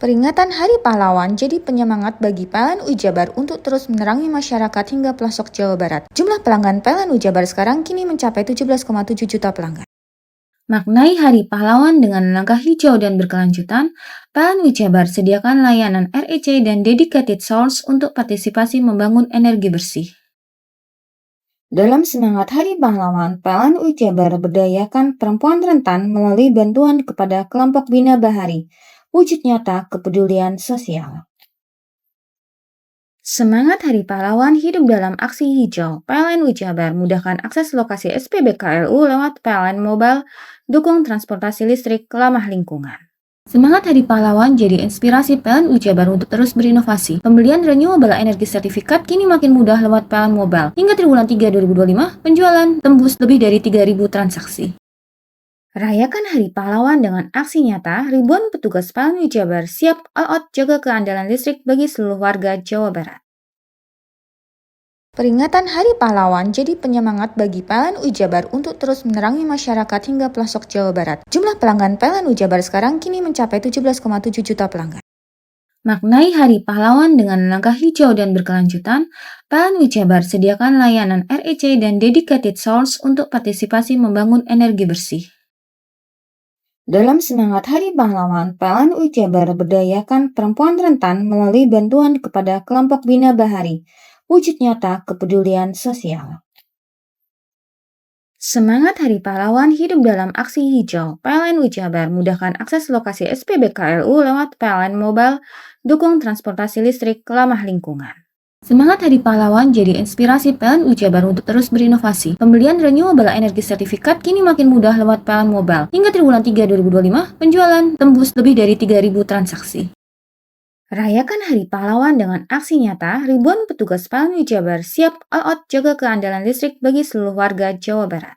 Peringatan Hari Pahlawan jadi penyemangat bagi PLN Jabar untuk terus menerangi masyarakat hingga pelosok Jawa Barat. Jumlah pelanggan PLN Jabar sekarang kini mencapai 17,7 juta pelanggan. Maknai Hari Pahlawan dengan langkah hijau dan berkelanjutan, PLN Jabar sediakan layanan REC dan dedicated source untuk partisipasi membangun energi bersih. Dalam semangat Hari Pahlawan, PLN Jabar berdayakan perempuan rentan melalui bantuan kepada kelompok Bina Bahari, wujud nyata kepedulian sosial. Semangat Hari Pahlawan hidup dalam aksi hijau. PLN Jabar mudahkan akses lokasi SPBKLU lewat PLN Mobile, dukung transportasi listrik ramah lingkungan. Semangat Hari Pahlawan jadi inspirasi PLN Jabar untuk terus berinovasi. Pembelian renewable energy sertifikat kini makin mudah lewat PLN Mobile. Hingga triwulan 3 2025, penjualan tembus lebih dari 3.000 transaksi. Rayakan Hari Pahlawan dengan aksi nyata, ribuan petugas PLN Jabar siap all out jaga keandalan listrik bagi seluruh warga Jawa Barat. Peringatan Hari Pahlawan jadi penyemangat bagi PLN Jabar untuk terus menerangi masyarakat hingga pelosok Jawa Barat. Jumlah pelanggan PLN Jabar sekarang kini mencapai 17,7 juta pelanggan. Maknai Hari Pahlawan dengan langkah hijau dan berkelanjutan, PLN Jabar sediakan layanan REC dan dedicated source untuk partisipasi membangun energi bersih. Dalam semangat Hari Pahlawan, PLN Jabar berdayakan perempuan rentan melalui bantuan kepada kelompok Bina Bahari, wujud nyata kepedulian sosial. Semangat Hari Pahlawan hidup dalam aksi hijau. PLN Jabar mudahkan akses lokasi SPBKLU lewat PLN Mobile, dukung transportasi listrik ramah lingkungan. Semangat Hari Pahlawan jadi inspirasi PLN Jabar untuk terus berinovasi. Pembelian renewable energy sertifikat kini makin mudah lewat PLN Mobile. Hingga triwulan 3 2025, penjualan tembus lebih dari 3.000 transaksi. Rayakan Hari Pahlawan dengan aksi nyata, ribuan petugas PLN Jabar siap all out jaga keandalan listrik bagi seluruh warga Jawa Barat.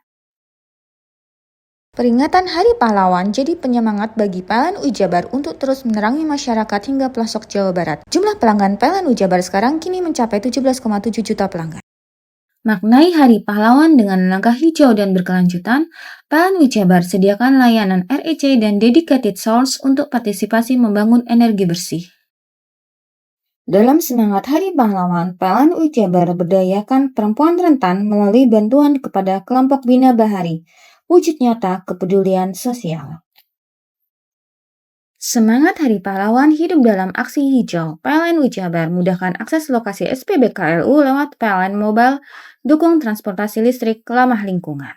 Peringatan Hari Pahlawan jadi penyemangat bagi PLN Jabar untuk terus menerangi masyarakat hingga pelosok Jawa Barat. Jumlah pelanggan PLN Jabar sekarang kini mencapai 17,7 juta pelanggan. Maknai Hari Pahlawan dengan langkah hijau dan berkelanjutan, PLN Jabar sediakan layanan REC dan dedicated source untuk partisipasi membangun energi bersih. Dalam semangat Hari Pahlawan, PLN Jabar berdayakan perempuan rentan melalui bantuan kepada kelompok Bina Bahari, wujud nyata kepedulian sosial. Semangat Hari Pahlawan hidup dalam aksi hijau. PLN Jabar mudahkan akses lokasi SPBKLU lewat PLN Mobile, dukung transportasi listrik ramah lingkungan.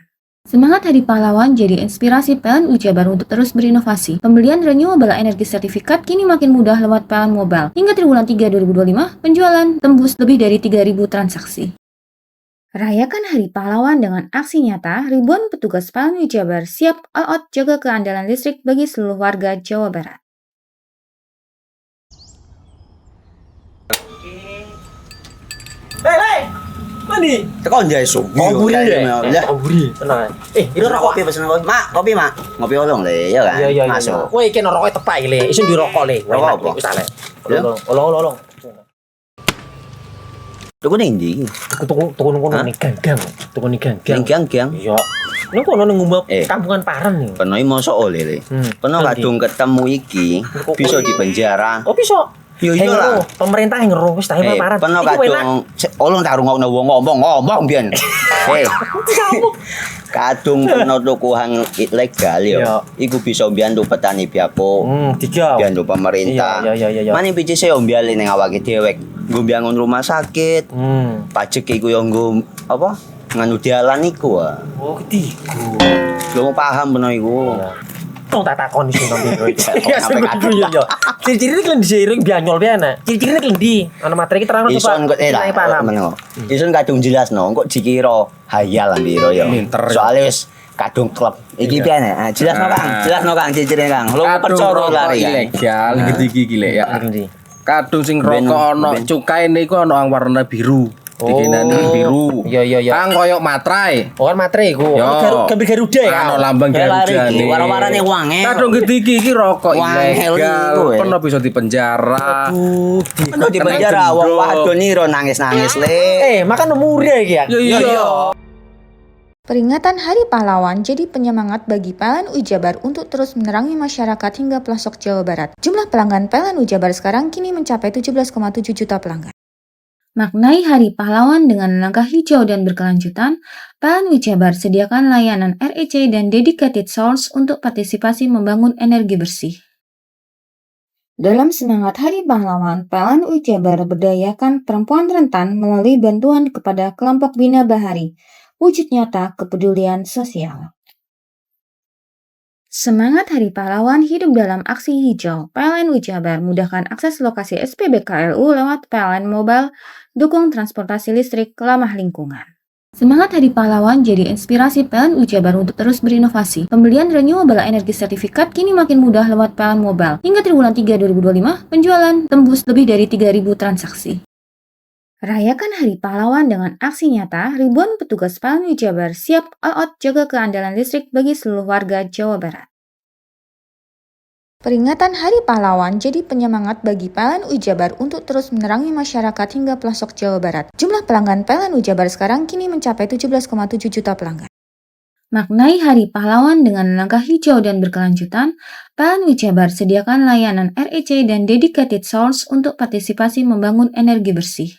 Semangat Hari Pahlawan jadi inspirasi PLN Jabar untuk terus berinovasi. Pembelian renewable energy sertifikat kini makin mudah lewat PLN Mobile. Hingga triwulan 3 2025, penjualan tembus lebih dari 3.000 transaksi. Rayakan Hari Pahlawan dengan aksi nyata, ribuan petugas PLN Jabar siap all out jaga keandalan listrik bagi seluruh warga Jawa Barat. Hei, mandi. Tekan jaya su. Koburi deh. Koburi. Tenang. Ini rokok. Kopi pesen kopi. Mak, kopi mak. Ngopi olong le, ya kan? Iya. Masuk. Woi, kena rokok tepak le. Isun di rokok le. Rokok apa? Wis ale. Olong. Tuku ning ndi? Tuku kono ning gang. Tuku ning gang. Ning gang. Iya. Ning kono ning ngumbat kampungan Paren nih. Peno iki mosok oleh. Peno kadung ketemu iki bisa dipenjara. Oh, bisa. Yo iya lah. Pemerintah yang ngeru wis tahe Paren. Peno kadung olong tak rungokno wong ngomong biyen. Kadung peno tuku hang ilegal yo. Iku bisa mbiyantu petani biako. Mbiyantu pemerintah. Iya. Mane picise yo mbiali ning awake dhewe. Nggo mbiangun rumah sakit. Pajak iku yo nggo apa? Nganu dalan iku. Oh, ketiku. Lu paham peno iku. Tong tak takon sing nang biro iki. Ya yo. Ciri-cirine kan diseiring bianyol piye ana. Ciri-cirine klendi. Ana materi iki terang Ison kok Ison kadung jelasno, kok dikira hayal lan biro yo. Soale wis kadung klub. Iki piye nek? Jelasno Kang, jelasno Kang ciri-cirine Kang. Lu percaya lari ilegal iki lek ya. Kadung sing rokok ana cukaine iku ana warna biru. Dikenani biru. Iya. Kang koyo matrai. Oh, kan matrai iku. Gambar Garuda ya. Ano lambang Garuda nih. Warna-warnane wange. Kadung iki rokok ilegal. Pernah bisa dipenjara. Pernah dipenjara wong wadon iro nangis-nangis le. Makan murah iki ya. Iya. Peringatan Hari Pahlawan jadi penyemangat bagi PLN Ujabar untuk terus menerangi masyarakat hingga pelosok Jawa Barat. Jumlah pelanggan PLN Ujabar sekarang kini mencapai 17,7 juta pelanggan. Maknai Hari Pahlawan dengan langkah hijau dan berkelanjutan, PLN Ujabar sediakan layanan REC dan dedicated source untuk partisipasi membangun energi bersih. Dalam semangat Hari Pahlawan, PLN Ujabar berdayakan perempuan rentan melalui bantuan kepada kelompok Bina Bahari, wujud nyata kepedulian sosial. Semangat Hari Pahlawan hidup dalam aksi hijau. PLN Ujabar mudahkan akses lokasi SPBKLU lewat PLN Mobile, dukung transportasi listrik ramah lingkungan. Semangat Hari Pahlawan jadi inspirasi PLN Ujabar untuk terus berinovasi. Pembelian renewable energy sertifikat kini makin mudah lewat PLN Mobile. Hingga triwulan 3 2025, penjualan tembus lebih dari 3.000 transaksi. Rayakan Hari Pahlawan dengan aksi nyata, ribuan petugas PLN Ujabar siap all out jaga keandalan listrik bagi seluruh warga Jawa Barat. Peringatan Hari Pahlawan jadi penyemangat bagi PLN Ujabar untuk terus menerangi masyarakat hingga pelosok Jawa Barat. Jumlah pelanggan PLN Ujabar sekarang kini mencapai 17,7 juta pelanggan. Maknai Hari Pahlawan dengan langkah hijau dan berkelanjutan, PLN Ujabar sediakan layanan REC dan dedicated source untuk partisipasi membangun energi bersih.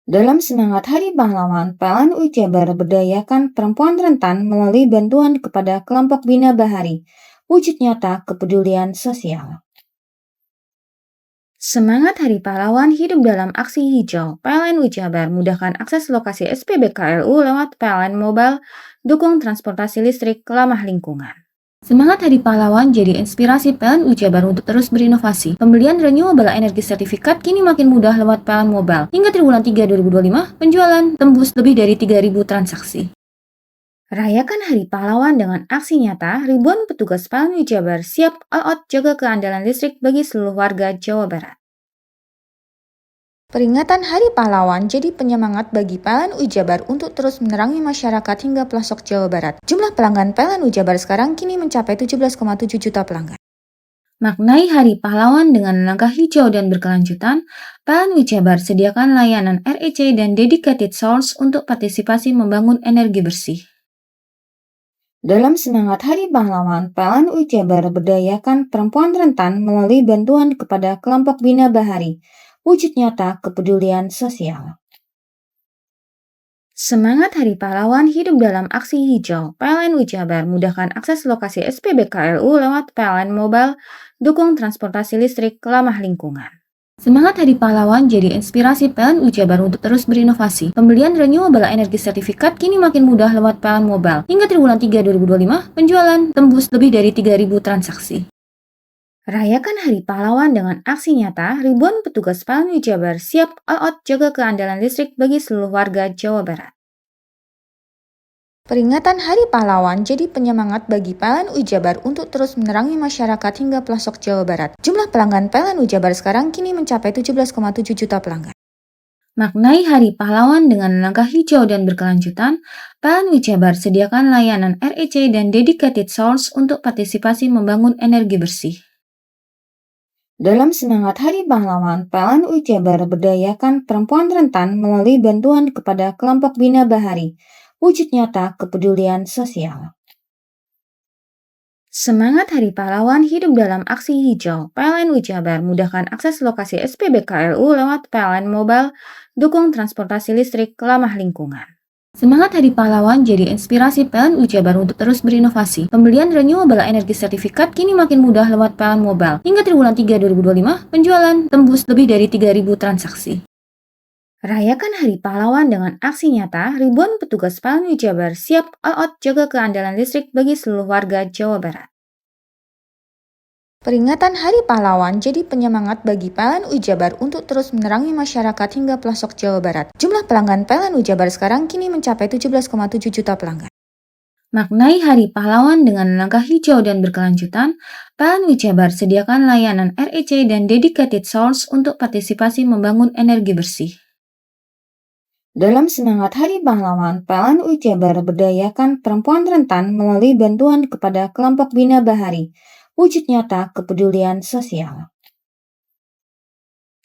Dalam semangat Hari Pahlawan, PLN Ujabar berdayakan perempuan rentan melalui bantuan kepada kelompok Bina Bahari, wujud nyata kepedulian sosial. Semangat Hari Pahlawan hidup dalam aksi hijau. PLN Ujabar mudahkan akses lokasi SPBKLU lewat PLN Mobile, dukung transportasi listrik ramah lingkungan. Semangat Hari Pahlawan jadi inspirasi PLN Ujabar untuk terus berinovasi. Pembelian renewable energy sertifikat kini makin mudah lewat PLN Mobile. Hingga triwulan 3 2025, penjualan tembus lebih dari 3.000 transaksi. Rayakan Hari Pahlawan dengan aksi nyata, ribuan petugas PLN Ujabar siap all out jaga keandalan listrik bagi seluruh warga Jawa Barat. Peringatan Hari Pahlawan jadi penyemangat bagi PLN Ujabar untuk terus menerangi masyarakat hingga pelosok Jawa Barat. Jumlah pelanggan PLN Ujabar sekarang kini mencapai 17,7 juta pelanggan. Maknai Hari Pahlawan dengan langkah hijau dan berkelanjutan, PLN Ujabar sediakan layanan REC dan dedicated source untuk partisipasi membangun energi bersih. Dalam semangat Hari Pahlawan, PLN Ujabar berdayakan perempuan rentan melalui bantuan kepada kelompok Bina Bahari, wujud nyata kepedulian sosial. Semangat Hari Pahlawan hidup dalam aksi hijau. PLN Ujabar mudahkan akses lokasi SPBKLU lewat PLN Mobile, dukung transportasi listrik ramah lingkungan. Semangat Hari Pahlawan jadi inspirasi PLN Ujabar untuk terus berinovasi. Pembelian renewable energy sertifikat kini makin mudah lewat PLN Mobile. Hingga triwulan 3 2025, penjualan tembus lebih dari 3.000 transaksi. Rayakan Hari Pahlawan dengan aksi nyata, ribuan petugas PLN Ujabar siap all out jaga keandalan listrik bagi seluruh warga Jawa Barat. Peringatan Hari Pahlawan jadi penyemangat bagi PLN Ujabar untuk terus menerangi masyarakat hingga pelosok Jawa Barat. Jumlah pelanggan PLN Ujabar sekarang kini mencapai 17,7 juta pelanggan. Maknai Hari Pahlawan dengan langkah hijau dan berkelanjutan, PLN Ujabar sediakan layanan REC dan dedicated source untuk partisipasi membangun energi bersih. Dalam semangat Hari Pahlawan, PLN UI Jabar berdayakan perempuan rentan melalui bantuan kepada kelompok Bina Bahari, wujud nyata kepedulian sosial. Semangat Hari Pahlawan hidup dalam aksi hijau. PLN UI Jabar mudahkan akses lokasi SPBKLU lewat PLN Mobile, dukung transportasi listrik ramah lingkungan. Semangat Hari Pahlawan jadi inspirasi PLN UI Jabar untuk terus berinovasi. Pembelian renewable energy sertifikat kini makin mudah lewat PLN Mobile. Hingga triwulan 3 2025, penjualan tembus lebih dari 3.000 transaksi. Rayakan Hari Pahlawan dengan aksi nyata, ribuan petugas PLN UI Jabar siap all out jaga keandalan listrik bagi seluruh warga Jawa Barat. Peringatan Hari Pahlawan jadi penyemangat bagi PLN UI Jabar untuk terus menerangi masyarakat hingga pelosok Jawa Barat. Jumlah pelanggan PLN UI Jabar sekarang kini mencapai 17,7 juta pelanggan. Maknai Hari Pahlawan dengan langkah hijau dan berkelanjutan, PLN UI Jabar sediakan layanan REC dan dedicated source untuk partisipasi membangun energi bersih. Dalam semangat Hari Pahlawan, PLN UI Jabar berdayakan perempuan rentan melalui bantuan kepada kelompok Bina Bahari, wujud nyata kepedulian sosial.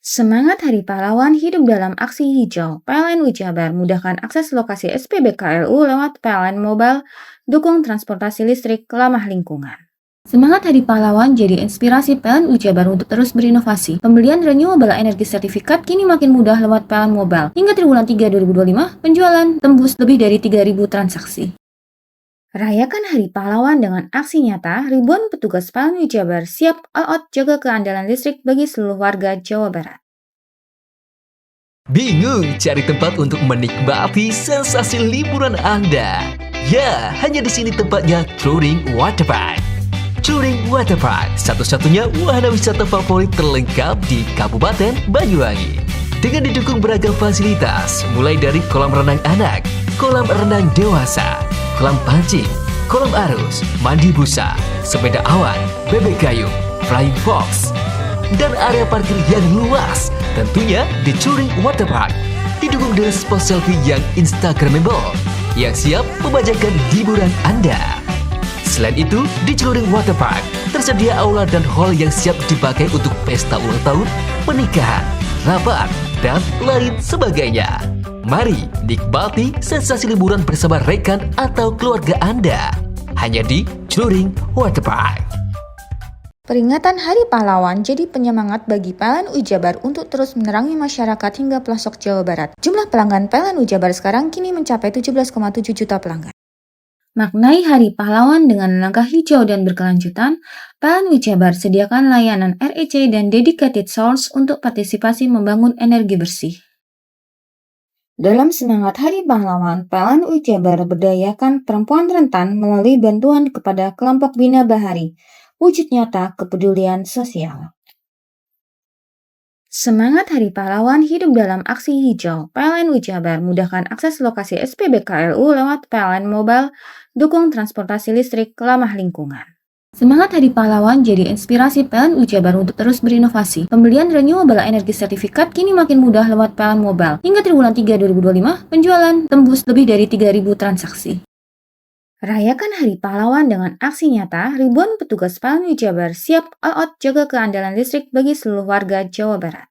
Semangat Hari Pahlawan hidup dalam aksi hijau. PLN UI Jabar mudahkan akses lokasi SPBKLU lewat PLN Mobile, dukung transportasi listrik ramah lingkungan. Semangat Hari Pahlawan jadi inspirasi PLN UI Jabar untuk terus berinovasi. Pembelian renewable energy sertifikat kini makin mudah lewat PLN Mobile. Hingga triwulan 3 2025, penjualan tembus lebih dari 3.000 transaksi. Rayakan Hari Pahlawan dengan aksi nyata, ribuan petugas PLN UI Jabar siap all out jaga keandalan listrik bagi seluruh warga Jawa Barat. Bingung cari tempat untuk menikmati sensasi liburan Anda? Ya, hanya di sini tempatnya Touring Waterpark. Touring Waterpark, satu-satunya wahana wisata favorit terlengkap di Kabupaten Banyuwangi. Dengan didukung beragam fasilitas, mulai dari kolam renang anak, kolam renang dewasa, kolam pancing, kolam arus, mandi busa, sepeda awan, bebek kayu, flying fox, dan area parkir yang luas. Tentunya di Touring Waterpark didukung dengan spot selfie yang instagramable yang siap membajakan hiburan Anda. Selain itu, di Touring Waterpark tersedia aula dan hall yang siap dipakai untuk pesta ulang tahun, pernikahan, rapat, dan lain sebagainya. Mari nikmati sensasi liburan bersama rekan atau keluarga Anda. Hanya di Touring Waterpark. Peringatan Hari Pahlawan jadi penyemangat bagi PLN UI Jabar untuk terus menerangi masyarakat hingga pelosok Jawa Barat. Jumlah pelanggan PLN UI Jabar sekarang kini mencapai 17,7 juta pelanggan. Maknai Hari Pahlawan dengan langkah hijau dan berkelanjutan, PLN UI Jabar sediakan layanan REC dan dedicated source untuk partisipasi membangun energi bersih. Dalam semangat Hari Pahlawan, PLN UI Jabar berdayakan perempuan rentan melalui bantuan kepada kelompok Bina Bahari, wujud nyata kepedulian sosial. Semangat Hari Pahlawan hidup dalam aksi hijau. PLN UI Jabar mudahkan akses lokasi SPBKLU lewat PLN Mobile, dukung transportasi listrik ramah lingkungan. Semangat Hari Pahlawan jadi inspirasi PLN UI Jabar untuk terus berinovasi. Pembelian renewable energy sertifikat kini makin mudah lewat PLN Mobile. Hingga triwulan 3 2025, penjualan tembus lebih dari 3.000 transaksi. Rayakan Hari Pahlawan dengan aksi nyata, ribuan petugas PLN UI Jabar siap all out jaga keandalan listrik bagi seluruh warga Jawa Barat.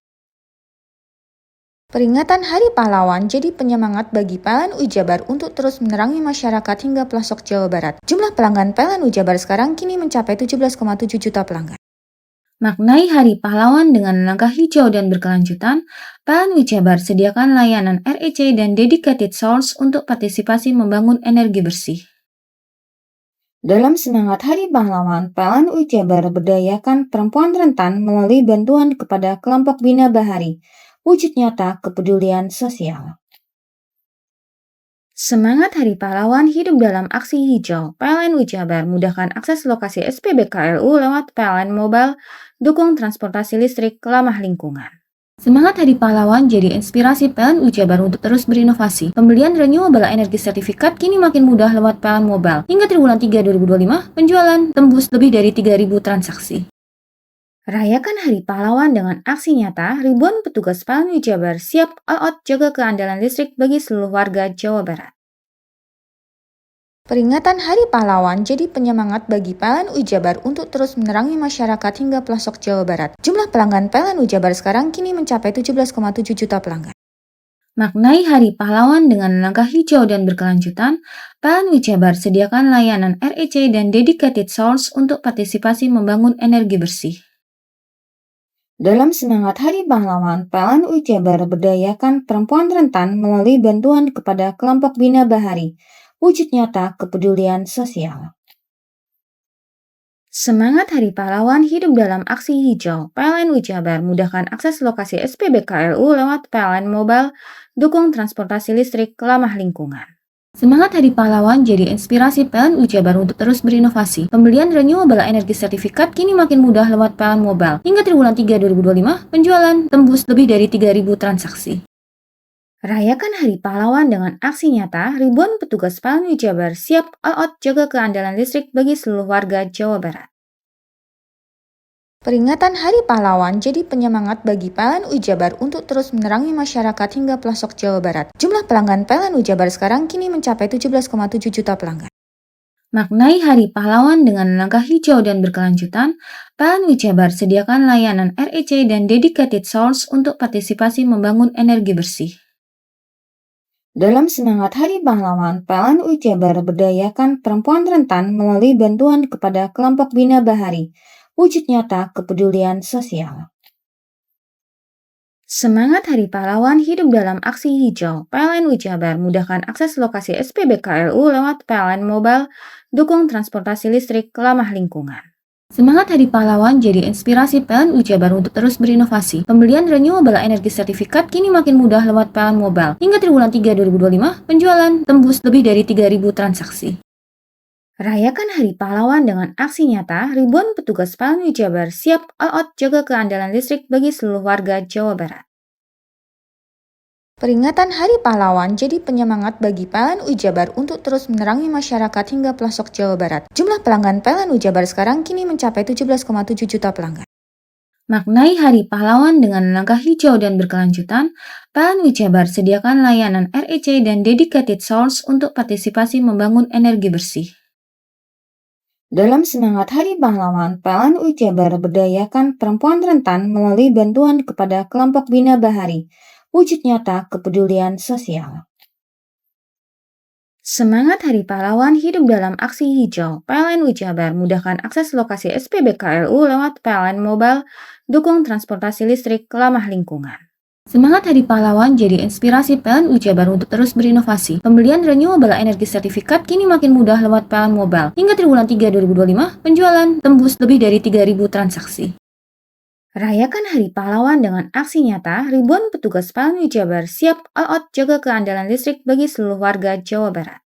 Peringatan Hari Pahlawan jadi penyemangat bagi PLN UI Jabar untuk terus menerangi masyarakat hingga pelosok Jawa Barat. Jumlah pelanggan PLN UI Jabar sekarang kini mencapai 17,7 juta pelanggan. Maknai Hari Pahlawan dengan langkah hijau dan berkelanjutan, PLN UI Jabar sediakan layanan REC dan dedicated source untuk partisipasi membangun energi bersih. Dalam semangat Hari Pahlawan, PLN UI Jabar berdayakan perempuan rentan melalui bantuan kepada kelompok Bina Bahari, wujud nyata kepedulian sosial. Semangat Hari Pahlawan hidup dalam aksi hijau. PLN UI Jabar mudahkan akses lokasi SPBKLU lewat PLN Mobile, dukung transportasi listrik ramah lingkungan. Semangat Hari Pahlawan jadi inspirasi PLN UI Jabar untuk terus berinovasi. Pembelian renewable energy sertifikat kini makin mudah lewat PLN Mobile. Hingga triwulan 3 2025, penjualan tembus lebih dari 3.000 transaksi. Rayakan Hari Pahlawan dengan aksi nyata, ribuan petugas PLN UI Jabar siap all out jaga keandalan listrik bagi seluruh warga Jawa Barat. Peringatan Hari Pahlawan jadi penyemangat bagi PLN Ujabar untuk terus menerangi masyarakat hingga pelosok Jawa Barat. Jumlah pelanggan PLN Ujabar sekarang kini mencapai 17,7 juta pelanggan. Maknai Hari Pahlawan dengan langkah hijau dan berkelanjutan, PLN Ujabar sediakan layanan REC dan dedicated source untuk partisipasi membangun energi bersih. Dalam semangat Hari Pahlawan, PLN Ujabar berdayakan perempuan rentan melalui bantuan kepada kelompok Bina Bahari, wujud nyata kepedulian sosial. Semangat Hari Pahlawan hidup dalam aksi hijau. PLN Ujabar mudahkan akses lokasi SPBKLU lewat PLN Mobile, dukung transportasi listrik ramah lingkungan. Semangat Hari Pahlawan jadi inspirasi PLN Ujabar untuk terus berinovasi. Pembelian renewable energy sertifikat kini makin mudah lewat PLN Mobile. Hingga triwulan 3 2025, penjualan tembus lebih dari 3.000 transaksi. Rayakan Hari Pahlawan dengan aksi nyata, ribuan petugas PLN Ujabar siap all out jaga keandalan listrik bagi seluruh warga Jawa Barat. Peringatan Hari Pahlawan jadi penyemangat bagi PLN Ujabar untuk terus menerangi masyarakat hingga pelosok Jawa Barat. Jumlah pelanggan PLN Ujabar sekarang kini mencapai 17,7 juta pelanggan. Maknai Hari Pahlawan dengan langkah hijau dan berkelanjutan, PLN Ujabar sediakan layanan REC dan dedicated source untuk partisipasi membangun energi bersih. Dalam semangat Hari Pahlawan, PLN Ujabar berdayakan perempuan rentan melalui bantuan kepada kelompok Bina Bahari, wujud nyata kepedulian sosial. Semangat Hari Pahlawan hidup dalam aksi hijau. PLN Ujabar mudahkan akses lokasi SPBKLU lewat PLN Mobile, dukung transportasi listrik ramah lingkungan. Semangat Hari Pahlawan jadi inspirasi PLN Ujabar untuk terus berinovasi. Pembelian renewable energy sertifikat kini makin mudah lewat PLN Mobile. Hingga triwulan 3 2025, penjualan tembus lebih dari 3.000 transaksi. Rayakan Hari Pahlawan dengan aksi nyata, ribuan petugas PLN Ujabar siap all out jaga keandalan listrik bagi seluruh warga Jawa Barat. Peringatan Hari Pahlawan jadi penyemangat bagi PLN Ujabar untuk terus menerangi masyarakat hingga pelosok Jawa Barat. Jumlah pelanggan PLN Ujabar sekarang kini mencapai 17,7 juta pelanggan. Maknai Hari Pahlawan dengan langkah hijau dan berkelanjutan, PLN Ujabar sediakan layanan REC dan dedicated source untuk partisipasi membangun energi bersih. Dalam semangat Hari Pahlawan, PLN Ujabar berdayakan perempuan rentan melalui bantuan kepada kelompok Bina Bahari, wujud nyata kepedulian sosial. Semangat Hari Pahlawan hidup dalam aksi hijau. PLN Ujabar mudahkan akses lokasi SPBKLU lewat PLN Mobile, dukung transportasi listrik ramah lingkungan. Semangat Hari Pahlawan jadi inspirasi PLN Ujabar untuk terus berinovasi. Pembelian renewable energy sertifikat kini makin mudah lewat PLN Mobile. Hingga triwulan 3 2025, penjualan tembus lebih dari 3.000 transaksi. Rayakan Hari Pahlawan dengan aksi nyata, ribuan petugas PLN Ujabar siap all out jaga keandalan listrik bagi seluruh warga Jawa Barat.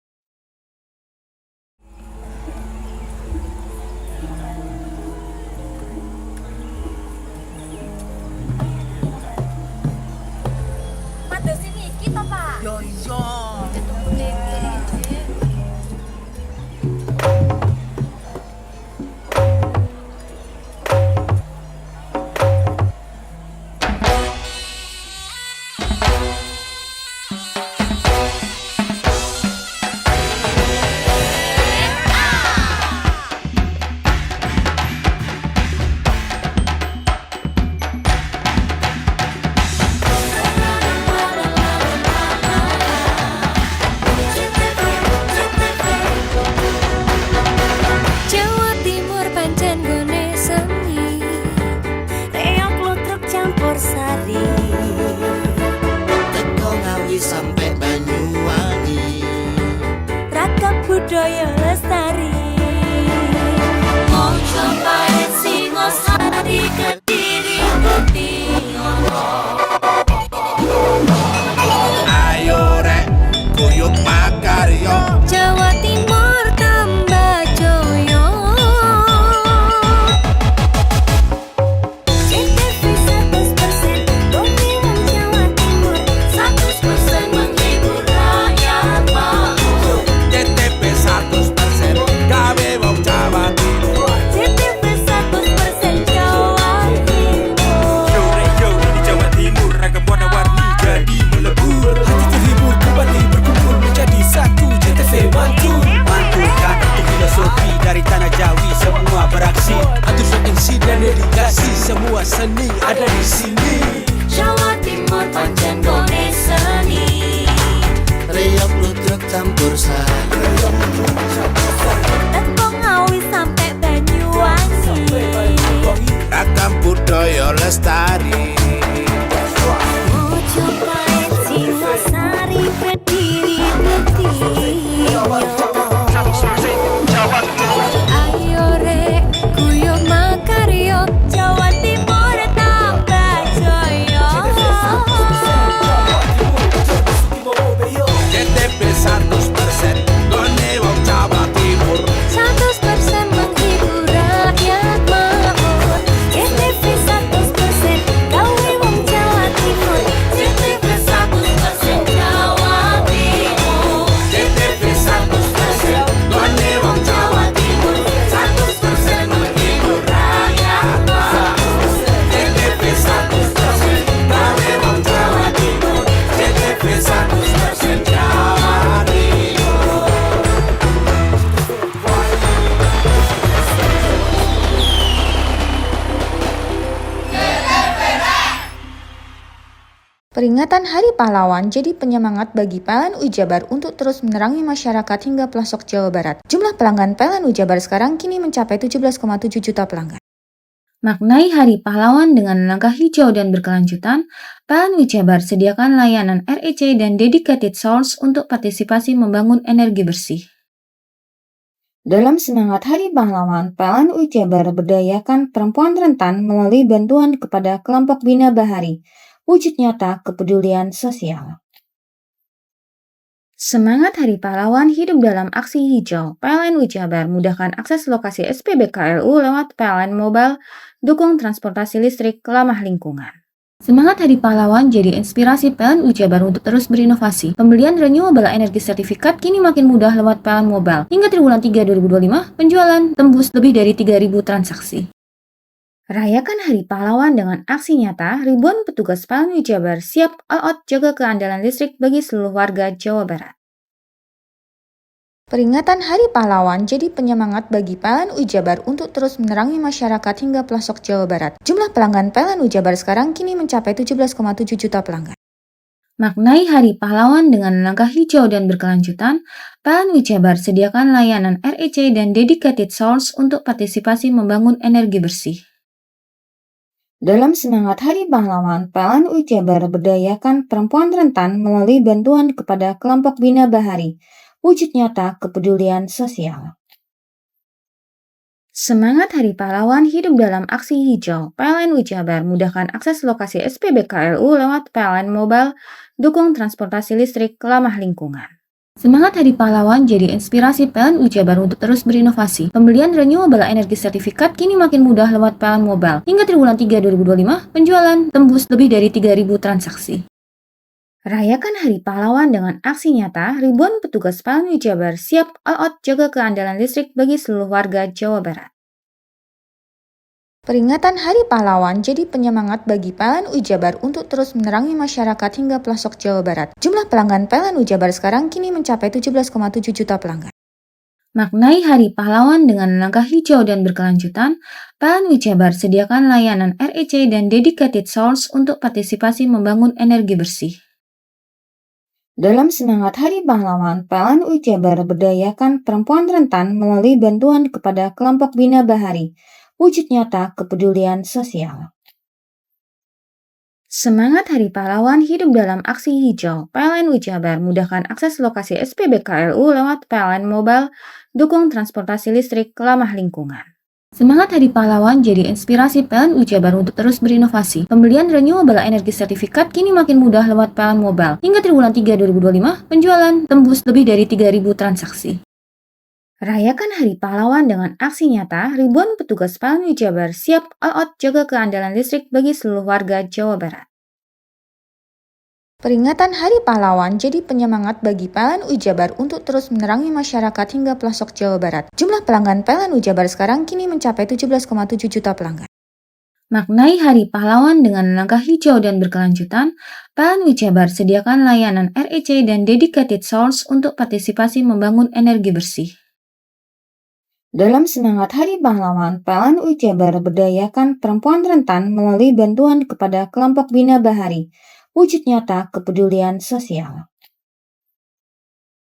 Sampai Banyuwangi, Ragam budaya lestari. Mojo Pahit Singosari Kediri Kutingono. ayo rek guyub makarya. Jawa Timur tambah joyo. CTV 100% Bumi Wong Jawa Timur, 100% menghibur rakyat makmur. CTV 100% gawe wong Jawa Timur. CTV 100% Jawa seni ada di sini. Jawa Timur pancen gone seni. Riok ludruk campur sari. Tepung Ngawi sampai Banyuwangi. Ragam budaya lestari. Mojopahit Singosari berdiri ayo rek guyub makaryo Jawa Timur tambah jaya. JTP 100% gone wong Jawa Timur. 100% menghibur rakyat makmur. JTV 100% gawe wong Jawa Timur. JTV 100% Jawa Timur. JTP 100% gone wong Jawa Timur. 100% menghibur rakyat makmur. JTP 100% gawe wong Jawa Timur. JTP 100% Jawa Timur. Peringatan Hari Pahlawan jadi penyemangat bagi PLN Ujabar untuk terus menerangi masyarakat hingga pelosok Jawa Barat. Jumlah pelanggan PLN Ujabar sekarang kini mencapai 17,7 juta pelanggan. Maknai Hari Pahlawan dengan langkah hijau dan berkelanjutan, PLN Ujabar sediakan layanan REC dan dedicated source untuk partisipasi membangun energi bersih. Dalam semangat Hari Pahlawan, PLN Ujabar berdayakan perempuan rentan melalui bantuan kepada kelompok Bina Bahari, wujud nyata kepedulian sosial. Semangat Hari Pahlawan hidup dalam aksi hijau. PLN Ujabar mudahkan akses lokasi SPBKLU lewat PLN Mobile, dukung transportasi listrik ramah lingkungan. Semangat Hari Pahlawan jadi inspirasi PLN Ujabar untuk terus berinovasi. Pembelian renewable energy sertifikat kini makin mudah lewat PLN Mobile. Hingga triwulan 3 2025, penjualan tembus lebih dari 3.000 transaksi. Rayakan Hari Pahlawan dengan aksi nyata, ribuan petugas PLN Ujabar siap all out jaga keandalan listrik bagi seluruh warga Jawa Barat. Peringatan Hari Pahlawan jadi penyemangat bagi PLN Ujabar untuk terus menerangi masyarakat hingga pelosok Jawa Barat. Jumlah pelanggan PLN Ujabar sekarang kini mencapai 17,7 juta pelanggan. Maknai Hari Pahlawan dengan langkah hijau dan berkelanjutan, PLN Ujabar sediakan layanan REC dan dedicated source untuk partisipasi membangun energi bersih. Dalam semangat Hari Pahlawan, PLN Ujabar berdayakan perempuan rentan melalui bantuan kepada kelompok Bina Bahari, wujud nyata kepedulian sosial. Semangat Hari Pahlawan hidup dalam aksi hijau. PLN Ujabar mudahkan akses lokasi SPBKLU lewat PLN Mobile, dukung transportasi listrik ramah lingkungan. Semangat Hari Pahlawan jadi inspirasi PLN Ujabar untuk terus berinovasi. Pembelian renewable energy sertifikat kini makin mudah lewat PLN Mobile. Hingga triwulan 3 2025, penjualan tembus lebih dari 3.000 transaksi. Rayakan Hari Pahlawan dengan aksi nyata, ribuan petugas PLN Ujabar siap all out jaga keandalan listrik bagi seluruh warga Jawa Barat. Peringatan Hari Pahlawan jadi penyemangat bagi PLN Ujabar untuk terus menerangi masyarakat hingga pelosok Jawa Barat. Jumlah pelanggan PLN Ujabar sekarang kini mencapai 17,7 juta pelanggan. Maknai Hari Pahlawan dengan langkah hijau dan berkelanjutan, PLN Ujabar sediakan layanan REC dan dedicated source untuk partisipasi membangun energi bersih. Dalam semangat Hari Pahlawan, PLN Ujabar berdayakan perempuan rentan melalui bantuan kepada kelompok Bina Bahari, wujud nyata kepedulian sosial. Semangat Hari Pahlawan hidup dalam aksi hijau. PLN Ujabar mudahkan akses lokasi SPBKLU lewat PLN Mobile, dukung transportasi listrik ramah lingkungan. Semangat Hari Pahlawan jadi inspirasi PLN Ujabar untuk terus berinovasi. Pembelian renewable energy sertifikat kini makin mudah lewat PLN Mobile. Hingga triwulan 3 2025, penjualan tembus lebih dari 3.000 transaksi. Rayakan Hari Pahlawan dengan aksi nyata, ribuan petugas PLN Ujabar siap all out jaga keandalan listrik bagi seluruh warga Jawa Barat. Peringatan Hari Pahlawan jadi penyemangat bagi PLN Ujabar untuk terus menerangi masyarakat hingga pelosok Jawa Barat. Jumlah pelanggan PLN Ujabar sekarang kini mencapai 17,7 juta pelanggan. Maknai Hari Pahlawan dengan langkah hijau dan berkelanjutan, PLN Ujabar sediakan layanan REC dan dedicated source untuk partisipasi membangun energi bersih. Dalam semangat Hari Pahlawan, PLN UI Jabar berdayakan perempuan rentan melalui bantuan kepada kelompok Bina Bahari, wujud nyata kepedulian sosial.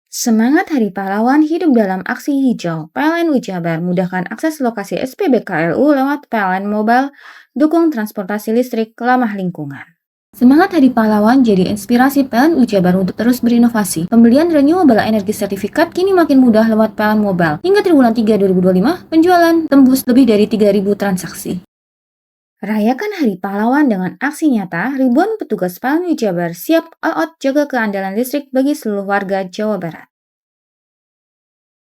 Semangat Hari Pahlawan hidup dalam aksi hijau. PLN UI Jabar mudahkan akses lokasi SPBKLU lewat PLN Mobile, dukung transportasi listrik ramah lingkungan. Semangat Hari Pahlawan jadi inspirasi PLN UI Jabar untuk terus berinovasi. Pembelian renewable energy sertifikat kini makin mudah lewat PLN Mobile. Hingga triwulan 3 2025, penjualan tembus lebih dari 3.000 transaksi. Rayakan Hari Pahlawan dengan aksi nyata, ribuan petugas PLN UI Jabar siap all out jaga keandalan listrik bagi seluruh warga Jawa Barat.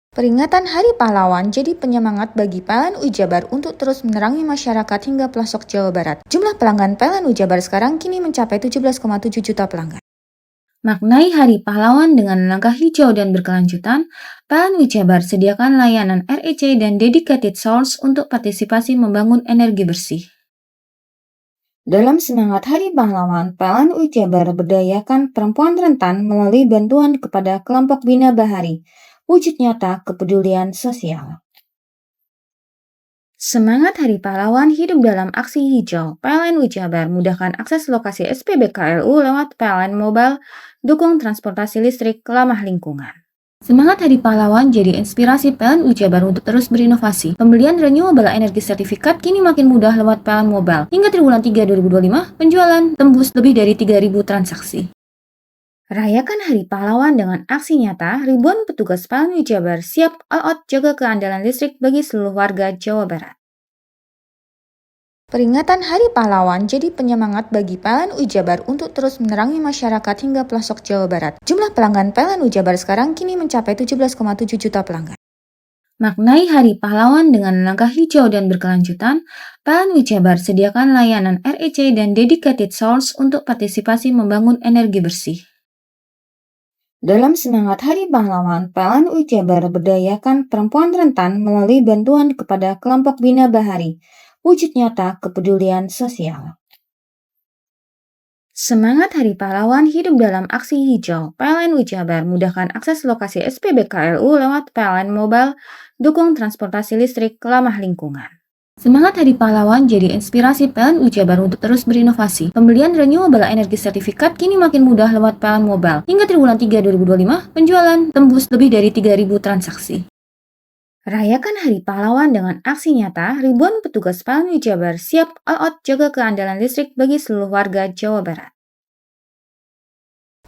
Peringatan Hari Pahlawan jadi penyemangat bagi PLN UI Jabar untuk terus menerangi masyarakat hingga pelosok Jawa Barat. Jumlah pelanggan PLN UI Jabar sekarang kini mencapai 17,7 juta pelanggan. Maknai Hari Pahlawan dengan langkah hijau dan berkelanjutan, PLN UI Jabar sediakan layanan REC dan dedicated source untuk partisipasi membangun energi bersih. Dalam semangat Hari Pahlawan, PLN UI Jabar berdayakan perempuan rentan melalui bantuan kepada kelompok Bina Bahari, wujud nyata kepedulian sosial. Semangat Hari Pahlawan hidup dalam aksi hijau. PLN UI Jabar mudahkan akses lokasi SPBKLU lewat PLN Mobile, dukung transportasi listrik ramah lingkungan. Semangat Hari Pahlawan jadi inspirasi PLN UI Jabar untuk terus berinovasi. Pembelian renewable energy sertifikat kini makin mudah lewat PLN Mobile. Hingga triwulan 3 2025, penjualan tembus lebih dari 3.000 transaksi. Rayakan Hari Pahlawan dengan aksi nyata, ribuan petugas PLN UI Jabar siap all out jaga keandalan listrik bagi seluruh warga Jawa Barat. Peringatan Hari Pahlawan jadi penyemangat bagi PLN UI Jabar untuk terus menerangi masyarakat hingga pelosok Jawa Barat. Jumlah pelanggan PLN UI Jabar sekarang kini mencapai 17,7 juta pelanggan. Maknai Hari Pahlawan dengan langkah hijau dan berkelanjutan, PLN UI Jabar sediakan layanan REC dan dedicated source untuk partisipasi membangun energi bersih. Dalam semangat Hari Pahlawan, PLN UI Jabar berdayakan perempuan rentan melalui bantuan kepada kelompok Bina Bahari, wujud nyata kepedulian sosial. Semangat Hari Pahlawan hidup dalam aksi hijau. PLN UI Jabar mudahkan akses lokasi SPBKLU lewat PLN Mobile, dukung transportasi listrik ramah lingkungan. Semangat Hari Pahlawan jadi inspirasi PLN UI Jabar untuk terus berinovasi. Pembelian renewable energy sertifikat kini makin mudah lewat PLN Mobile. Hingga triwulan 3 2025, penjualan tembus lebih dari 3.000 transaksi. Rayakan Hari Pahlawan dengan aksi nyata, ribuan petugas PLN UI Jabar siap all out jaga keandalan listrik bagi seluruh warga Jawa Barat.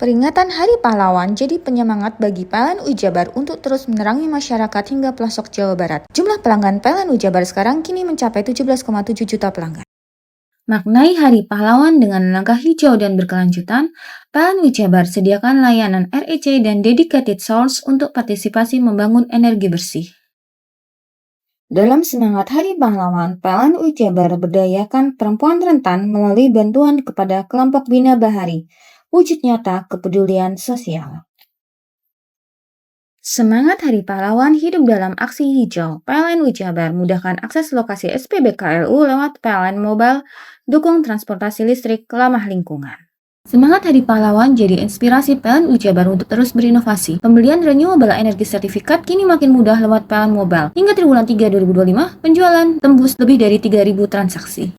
Peringatan Hari Pahlawan jadi penyemangat bagi PLN UI Jabar untuk terus menerangi masyarakat hingga pelosok Jawa Barat. Jumlah pelanggan PLN UI Jabar sekarang kini mencapai 17,7 juta pelanggan. Maknai Hari Pahlawan dengan langkah hijau dan berkelanjutan, PLN UI Jabar sediakan layanan REC dan dedicated source untuk partisipasi membangun energi bersih. Dalam semangat Hari Pahlawan, PLN UI Jabar berdayakan perempuan rentan melalui bantuan kepada kelompok Bina Bahari, wujud nyata kepedulian sosial. Semangat Hari Pahlawan hidup dalam aksi hijau. PLN UI Jabar mudahkan akses lokasi SPBKLU lewat PLN Mobile, dukung transportasi listrik ramah lingkungan. Semangat Hari Pahlawan jadi inspirasi PLN UI Jabar untuk terus berinovasi. Pembelian renewable energy sertifikat kini makin mudah lewat PLN Mobile. Hingga triwulan 3 2025, penjualan tembus lebih dari 3.000 transaksi.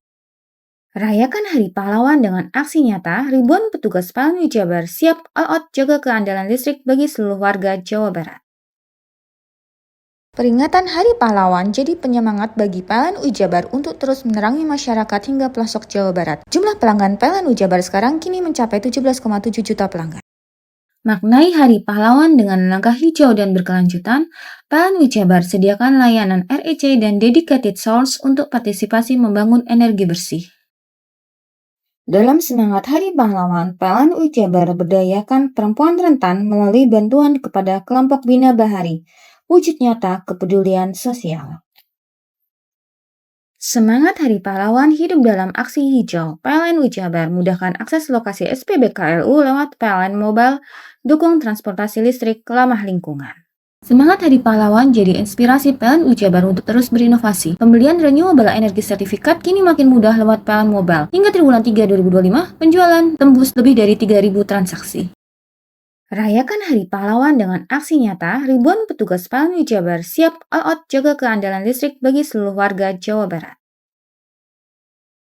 Rayakan Hari Pahlawan dengan aksi nyata, ribuan petugas PLN UI Jabar siap all out jaga keandalan listrik bagi seluruh warga Jawa Barat. Peringatan Hari Pahlawan jadi penyemangat bagi PLN UI Jabar untuk terus menerangi masyarakat hingga pelosok Jawa Barat. Jumlah pelanggan PLN UI Jabar sekarang kini mencapai 17,7 juta pelanggan. Maknai Hari Pahlawan dengan langkah hijau dan berkelanjutan, PLN UI Jabar sediakan layanan REC dan dedicated source untuk partisipasi membangun energi bersih. Dalam semangat Hari Pahlawan, PLN UI Jabar berdayakan perempuan rentan melalui bantuan kepada kelompok Bina Bahari, wujud nyata kepedulian sosial. Semangat Hari Pahlawan hidup dalam aksi hijau. PLN UI Jabar mudahkan akses lokasi SPBKLU lewat PLN Mobile, dukung transportasi listrik ramah lingkungan. Semangat Hari Pahlawan jadi inspirasi PLN UI Jabar untuk terus berinovasi. Pembelian renewable energy sertifikat kini makin mudah lewat PLN Mobile. Hingga triwulan 3 2025, penjualan tembus lebih dari 3.000 transaksi. Rayakan Hari Pahlawan dengan aksi nyata, ribuan petugas PLN Jabar siap all out jaga keandalan listrik bagi seluruh warga Jawa Barat.